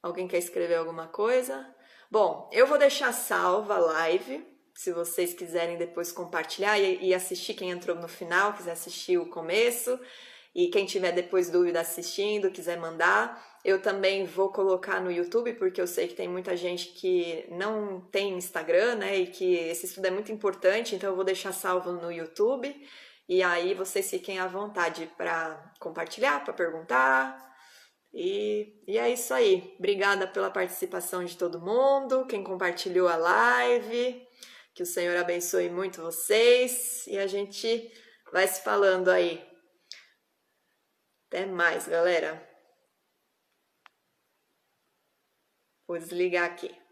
Alguém quer escrever alguma coisa? Bom, eu vou deixar salva a live, se vocês quiserem depois compartilhar e assistir, quem entrou no final, quiser assistir o começo... E quem tiver depois dúvida assistindo, quiser mandar, eu também vou colocar no YouTube, porque eu sei que tem muita gente que não tem Instagram, né? E que esse estudo é muito importante, então eu vou deixar salvo no YouTube. E aí vocês fiquem à vontade para compartilhar, para perguntar. E é isso aí. Obrigada pela participação de todo mundo, quem compartilhou a live. Que o Senhor abençoe muito vocês. E a gente vai se falando aí. Até mais, galera! Vou desligar aqui.